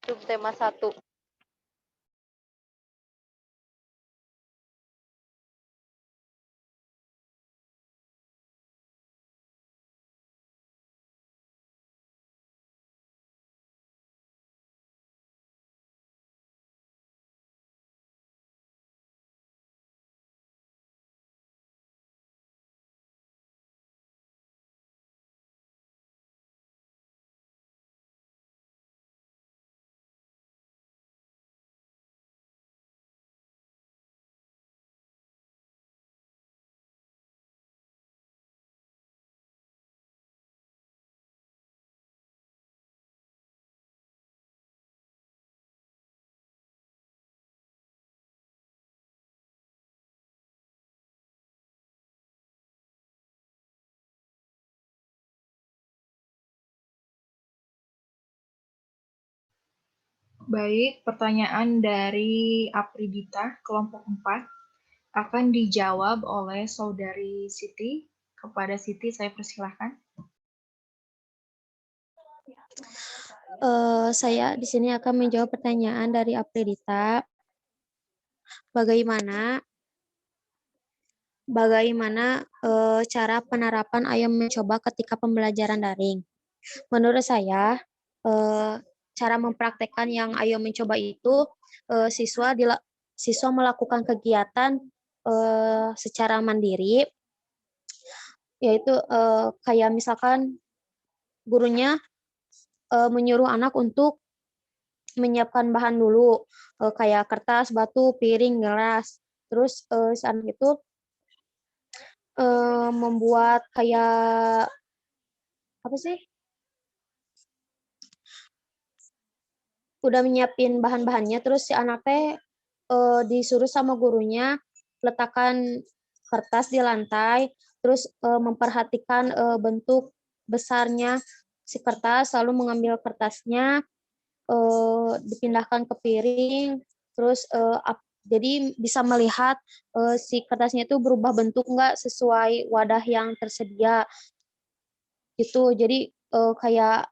Subtema 1. Baik, pertanyaan dari Apridita, kelompok 4, akan dijawab oleh Saudari Siti. Kepada Siti, saya persilahkan. Saya di sini akan menjawab pertanyaan dari Apridita. Bagaimana cara penerapan Ayo Mencoba ketika pembelajaran daring? Menurut saya, cara mempraktekkan yang Ayo Mencoba itu siswa melakukan kegiatan secara mandiri, yaitu kayak misalkan gurunya menyuruh anak untuk menyiapkan bahan dulu, kayak kertas, batu, piring, gelas. Terus saat itu membuat kayak apa sih? udah nyiapin bahan-bahannya, terus si anak teh disuruh sama gurunya letakkan kertas di lantai, terus memperhatikan bentuk besarnya si kertas, lalu mengambil kertasnya, dipindahkan ke piring, terus jadi bisa melihat si kertasnya itu berubah bentuk nggak sesuai wadah yang tersedia gitu. Jadi kayak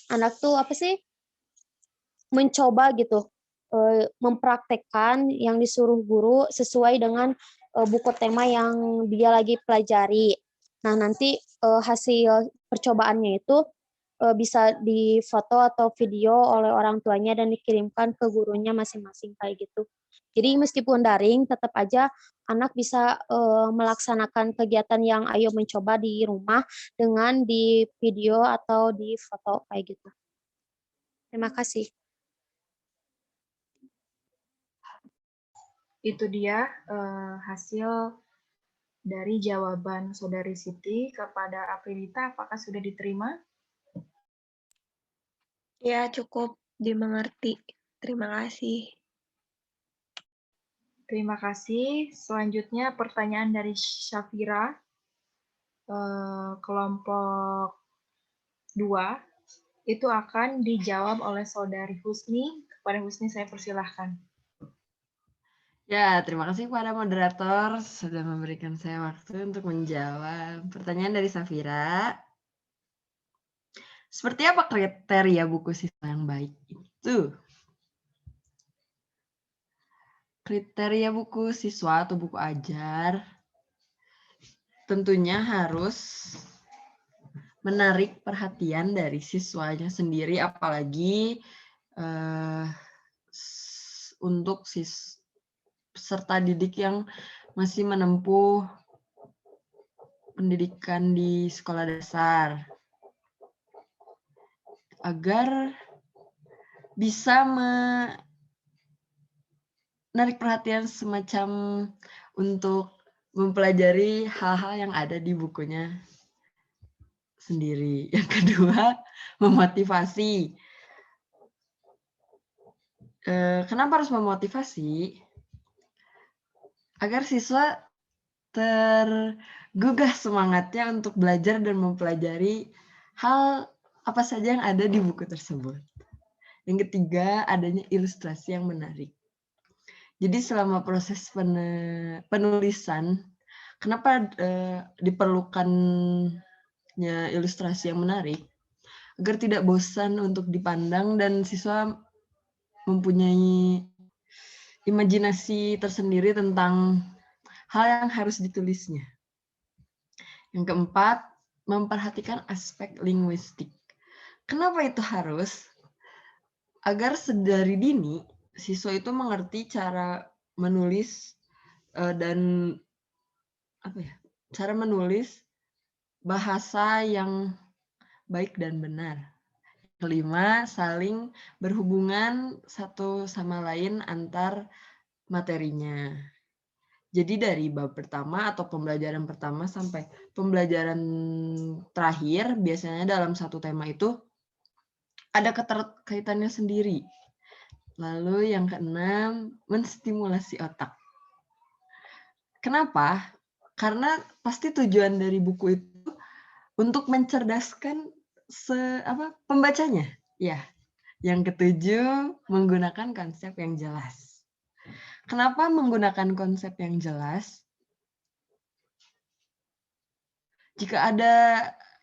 anak tuh apa sih, mencoba gitu mempraktekkan yang disuruh guru sesuai dengan buku tema yang dia lagi pelajari. Nah, nanti hasil percobaannya itu bisa difoto atau video oleh orang tuanya dan dikirimkan ke gurunya masing-masing kayak gitu. Jadi meskipun daring, tetap aja anak bisa melaksanakan kegiatan yang ayo mencoba di rumah dengan di video atau di foto kayak gitu. Terima kasih. Itu dia hasil dari jawaban Saudari Siti kepada Aprilita. Apakah sudah diterima? Ya, cukup dimengerti. Terima kasih. Terima kasih. Selanjutnya pertanyaan dari Syafira, kelompok 2, itu akan dijawab oleh Saudari Husni. Kepada Husni saya persilahkan. Ya, terima kasih kepada moderator sudah memberikan saya waktu untuk menjawab pertanyaan dari Safira. Seperti apa kriteria buku siswa yang baik itu? Kriteria buku siswa atau buku ajar tentunya harus menarik perhatian dari siswanya sendiri, apalagi untuk peserta didik yang masih menempuh pendidikan di sekolah dasar, agar bisa menarik perhatian semacam untuk mempelajari hal-hal yang ada di bukunya sendiri. Yang kedua, memotivasi. Kenapa harus memotivasi? Agar siswa tergugah semangatnya untuk belajar dan mempelajari hal apa saja yang ada di buku tersebut. Yang ketiga, adanya ilustrasi yang menarik. Jadi selama proses penulisan, kenapa diperlukannya ilustrasi yang menarik? Agar tidak bosan untuk dipandang dan siswa mempunyai imajinasi tersendiri tentang hal yang harus ditulisnya. Yang keempat, memperhatikan aspek linguistik. Kenapa itu harus? Agar sedari dini siswa itu mengerti cara menulis dan cara menulis bahasa yang baik dan benar. Kelima, saling berhubungan satu sama lain antar materinya. Jadi dari bab pertama atau pembelajaran pertama sampai pembelajaran terakhir, biasanya dalam satu tema itu ada keterkaitannya sendiri. Lalu yang keenam, menstimulasi otak. Kenapa? Karena pasti tujuan dari buku itu untuk mencerdaskan pembacanya. Ya. Yang ketujuh, menggunakan konsep yang jelas. Kenapa menggunakan konsep yang jelas? Jika ada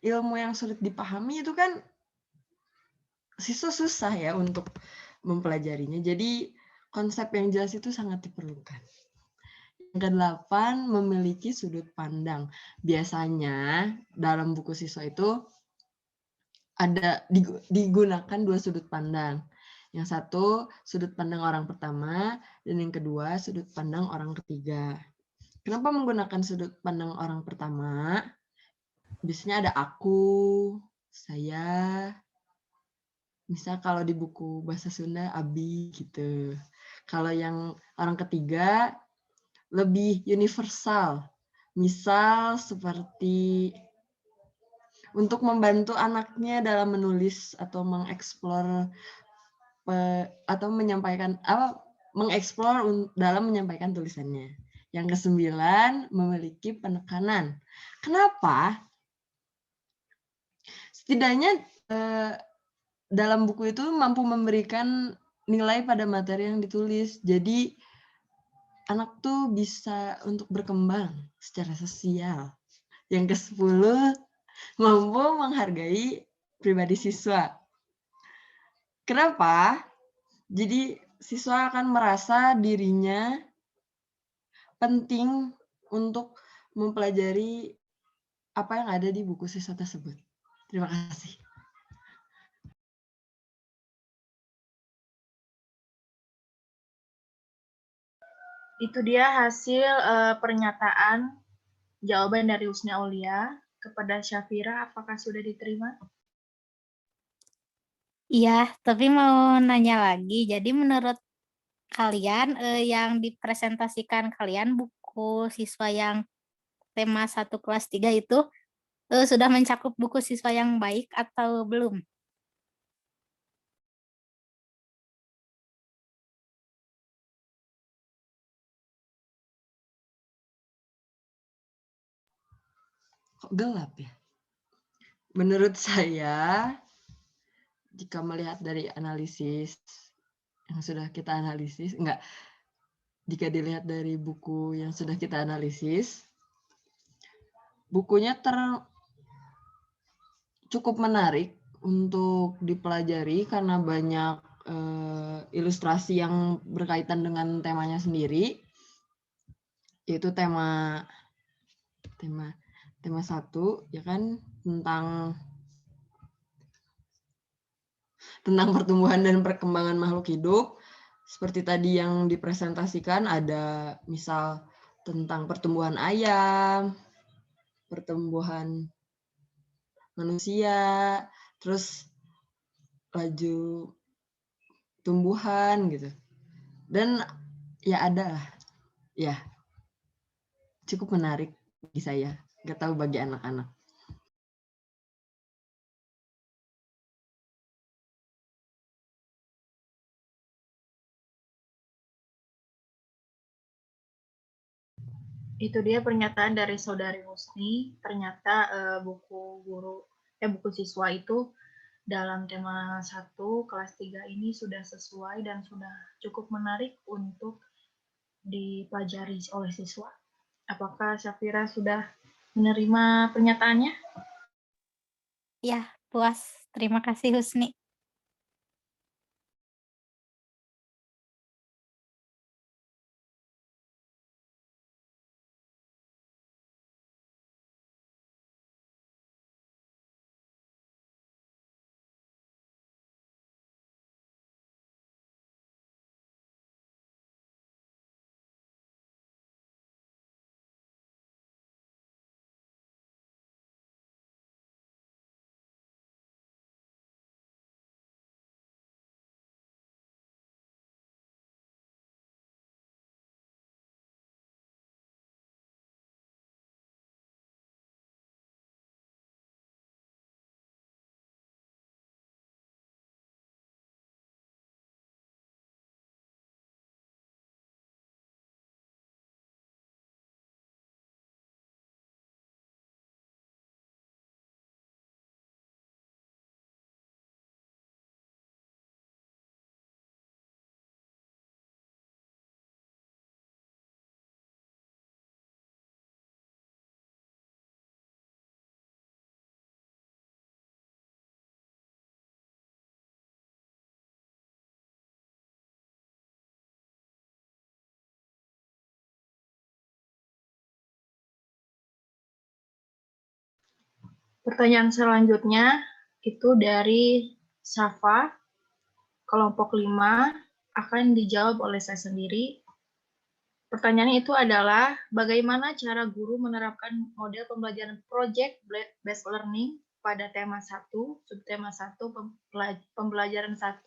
ilmu yang sulit dipahami itu kan siswa susah ya untuk mempelajarinya. Jadi konsep yang jelas itu sangat diperlukan. Yang kedelapan, memiliki sudut pandang. Biasanya dalam buku siswa itu ada digunakan dua sudut pandang. Yang satu sudut pandang orang pertama dan yang kedua sudut pandang orang ketiga. Kenapa menggunakan sudut pandang orang pertama? Biasanya ada aku, saya. Misal kalau di buku bahasa Sunda, abi gitu. Kalau yang orang ketiga lebih universal. Misal seperti untuk membantu anaknya dalam menulis atau mengeksplor atau menyampaikan mengeksplor dalam menyampaikan tulisannya. Yang ke-9, memiliki penekanan. Kenapa? Setidaknya dalam buku itu mampu memberikan nilai pada materi yang ditulis. Jadi anak tuh bisa untuk berkembang secara sosial. Yang ke-10, mampu menghargai pribadi siswa. Kenapa? Jadi siswa akan merasa dirinya penting untuk mempelajari apa yang ada di buku siswa tersebut. Terima kasih. Itu dia hasil pernyataan jawaban dari Husni Aulia kepada Syafira. Apakah sudah diterima? Iya, tapi mau nanya lagi. Jadi menurut kalian yang dipresentasikan kalian buku siswa yang tema 1 kelas 3 itu sudah mencakup buku siswa yang baik atau belum? Kok gelap ya? Menurut saya, jika melihat dari analisis yang sudah kita analisis, jika dilihat dari buku yang sudah kita analisis, bukunya cukup menarik untuk dipelajari karena banyak ilustrasi yang berkaitan dengan temanya sendiri, yaitu tema 1 ya kan, tentang pertumbuhan dan perkembangan makhluk hidup. Seperti tadi yang dipresentasikan, ada misal tentang pertumbuhan ayam, pertumbuhan manusia, terus laju tumbuhan gitu. Dan ya ada lah, ya cukup menarik bagi saya, nggak tahu bagi anak-anak. Itu dia pernyataan dari Saudari Husni. Ternyata buku siswa itu dalam tema 1 kelas 3 ini sudah sesuai dan sudah cukup menarik untuk dipelajari oleh siswa. Apakah Syafira sudah menerima pernyataannya? Ya, puas. Terima kasih Husni. Pertanyaan selanjutnya itu dari Safa, kelompok 5, akan dijawab oleh saya sendiri. Pertanyaannya itu adalah, bagaimana cara guru menerapkan model pembelajaran project based learning pada tema 1, subtema 1, pembelajaran 1,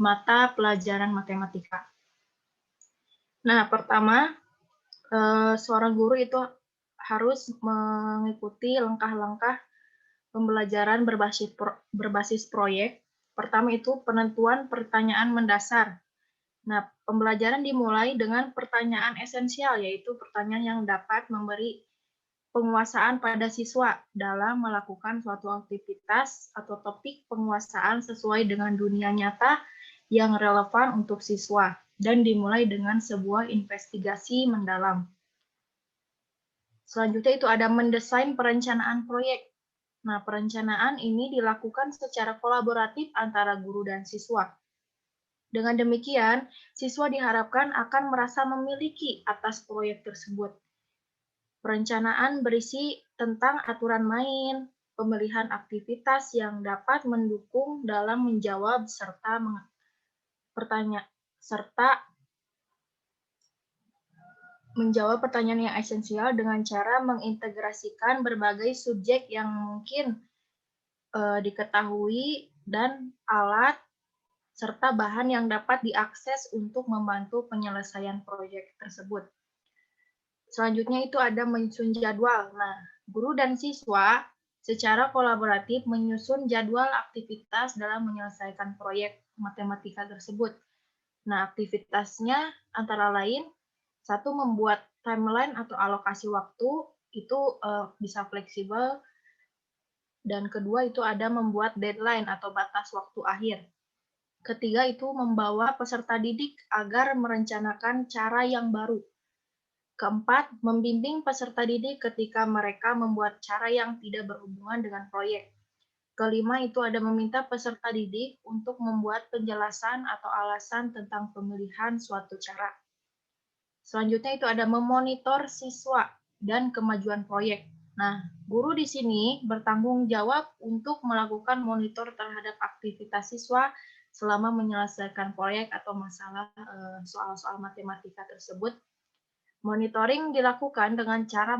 mata pelajaran matematika. Nah, pertama, seorang guru itu harus mengikuti langkah-langkah pembelajaran berbasis proyek. Pertama itu penentuan pertanyaan mendasar. Nah, pembelajaran dimulai dengan pertanyaan esensial, yaitu pertanyaan yang dapat memberi penguasaan pada siswa dalam melakukan suatu aktivitas atau topik penguasaan sesuai dengan dunia nyata yang relevan untuk siswa, dan dimulai dengan sebuah investigasi mendalam. Selanjutnya itu ada mendesain perencanaan proyek. Nah, perencanaan ini dilakukan secara kolaboratif antara guru dan siswa. Dengan demikian, siswa diharapkan akan merasa memiliki atas proyek tersebut. Perencanaan berisi tentang aturan main, pemilihan aktivitas yang dapat mendukung dalam menjawab serta menjawab pertanyaan yang esensial dengan cara mengintegrasikan berbagai subjek yang mungkin diketahui dan alat serta bahan yang dapat diakses untuk membantu penyelesaian proyek tersebut. Selanjutnya itu ada menyusun jadwal. Nah, guru dan siswa secara kolaboratif menyusun jadwal aktivitas dalam menyelesaikan proyek matematika tersebut. Nah, aktivitasnya antara lain, satu, membuat timeline atau alokasi waktu, itu bisa fleksibel. Dan kedua itu ada membuat deadline atau batas waktu akhir. Ketiga itu membawa peserta didik agar merencanakan cara yang baru. Keempat, membimbing peserta didik ketika mereka membuat cara yang tidak berhubungan dengan proyek. Kelima itu ada meminta peserta didik untuk membuat penjelasan atau alasan tentang pemilihan suatu cara. Selanjutnya itu ada memonitor siswa dan kemajuan proyek. Nah, guru di sini bertanggung jawab untuk melakukan monitor terhadap aktivitas siswa selama menyelesaikan proyek atau masalah soal-soal matematika tersebut. Monitoring dilakukan dengan cara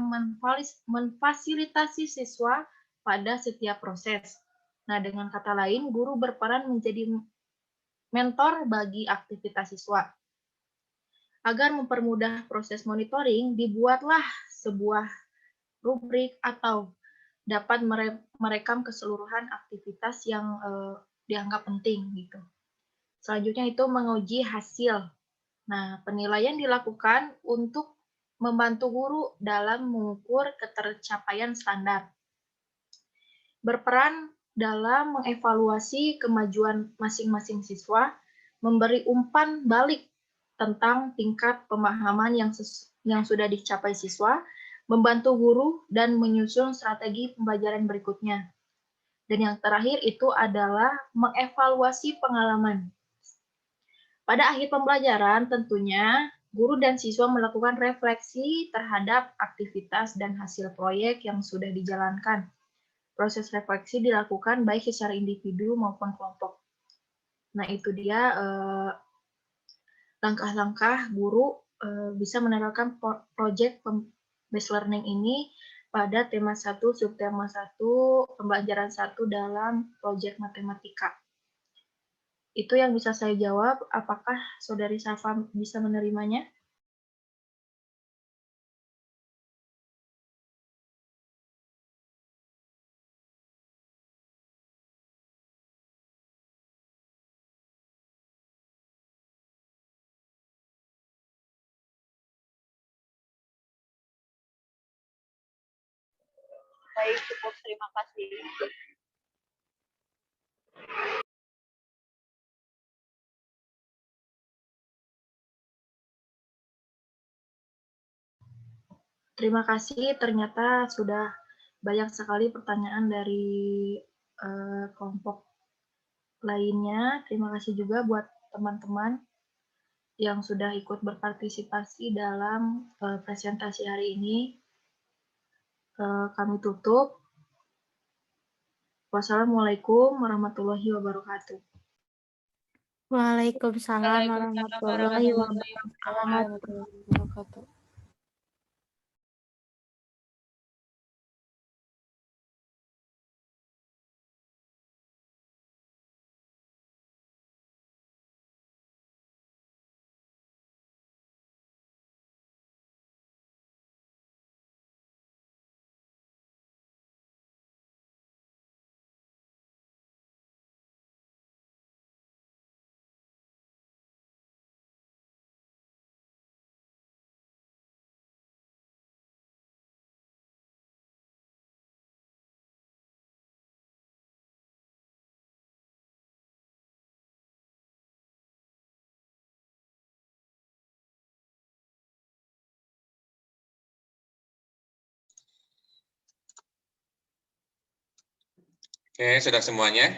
memfasilitasi siswa pada setiap proses. Nah, dengan kata lain, guru berperan menjadi mentor bagi aktivitas siswa. Agar mempermudah proses monitoring, dibuatlah sebuah rubrik atau dapat merekam keseluruhan aktivitas yang dianggap penting gitu. Selanjutnya itu menguji hasil. Nah, penilaian dilakukan untuk membantu guru dalam mengukur ketercapaian standar. Berperan dalam mengevaluasi kemajuan masing-masing siswa, memberi umpan balik tentang tingkat pemahaman yang sudah dicapai siswa, membantu guru, dan menyusun strategi pembelajaran berikutnya. Dan yang terakhir itu adalah mengevaluasi pengalaman. Pada akhir pembelajaran tentunya, guru dan siswa melakukan refleksi terhadap aktivitas dan hasil proyek yang sudah dijalankan. Proses refleksi dilakukan baik secara individu maupun kelompok. Nah, itu dia langkah-langkah guru bisa menerapkan proyek based learning ini pada tema 1, subtema 1, pembelajaran 1 dalam proyek matematika. Itu yang bisa saya jawab. Apakah Saudari Safa bisa menerimanya? Baik, cukup. Terima kasih. Terima kasih. Ternyata sudah banyak sekali pertanyaan dari kelompok lainnya. Terima kasih juga buat teman-teman yang sudah ikut berpartisipasi dalam presentasi hari ini. Kami tutup. Wassalamualaikum warahmatullahi wabarakatuh. Waalaikumsalam warahmatullahi wabarakatuh. Oke, sudah semuanya?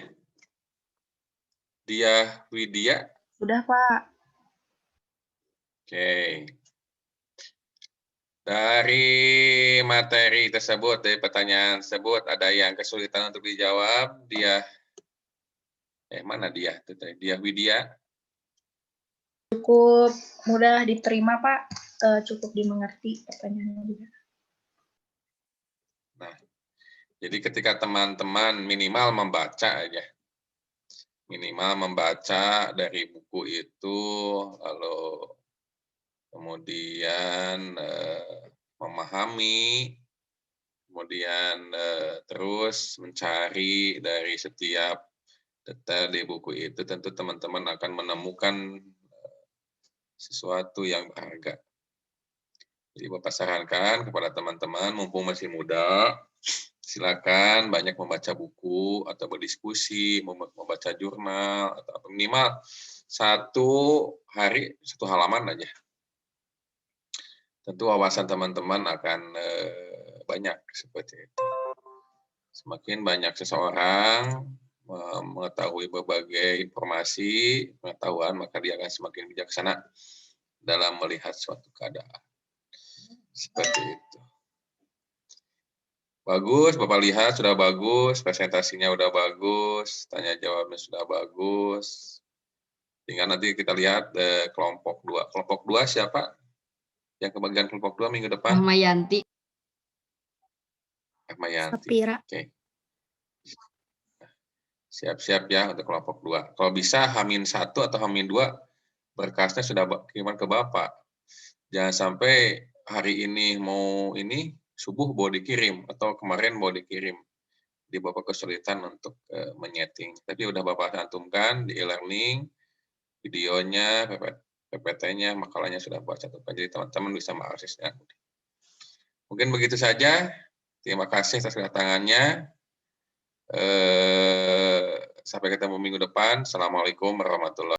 Dia Widya. Sudah, Pak. Oke. Dari materi tersebut, dari pertanyaan tersebut, ada yang kesulitan untuk dijawab. Mana dia? Dia Widya. Cukup mudah diterima, Pak. Cukup dimengerti pertanyaannya juga. Nah, jadi ketika teman-teman minimal membaca aja. Minimal membaca dari buku itu, lalu kemudian memahami, kemudian terus mencari dari setiap detail di buku itu, tentu teman-teman akan menemukan sesuatu yang berharga. Jadi Bapak sarankan kepada teman-teman, mumpung masih muda, silakan banyak membaca buku atau berdiskusi, membaca jurnal, atau minimal satu hari satu halaman aja. Tentu wawasan teman-teman akan banyak seperti itu. Semakin banyak seseorang mengetahui berbagai informasi, pengetahuan, maka dia akan semakin bijaksana dalam melihat suatu keadaan. Seperti itu. Bagus, Bapak lihat sudah bagus, presentasinya sudah bagus, tanya jawabnya sudah bagus. Tinggal nanti kita lihat kelompok 2. Kelompok 2 siapa? Yang kebagian kelompok 2 minggu depan? Ahmayanti. Ahmayanti. Sapira. Oke. Siap-siap ya untuk kelompok 2. Kalau bisa H-1 atau H-2 berkasnya sudah kirim ke Bapak. Jangan sampai hari ini subuh baru dikirim atau kemarin baru dikirim. Jadi Bapak kesulitan untuk menyeting. Tapi udah Bapak cantumkan di e-learning, videonya, PPT-nya, makalahnya sudah Bapak cantumkan. Jadi teman-teman bisa mengaksesnya. Mungkin begitu saja. Terima kasih atas kedatangannya. Sampai ketemu minggu depan. Assalamualaikum warahmatullahi wabarakatuh.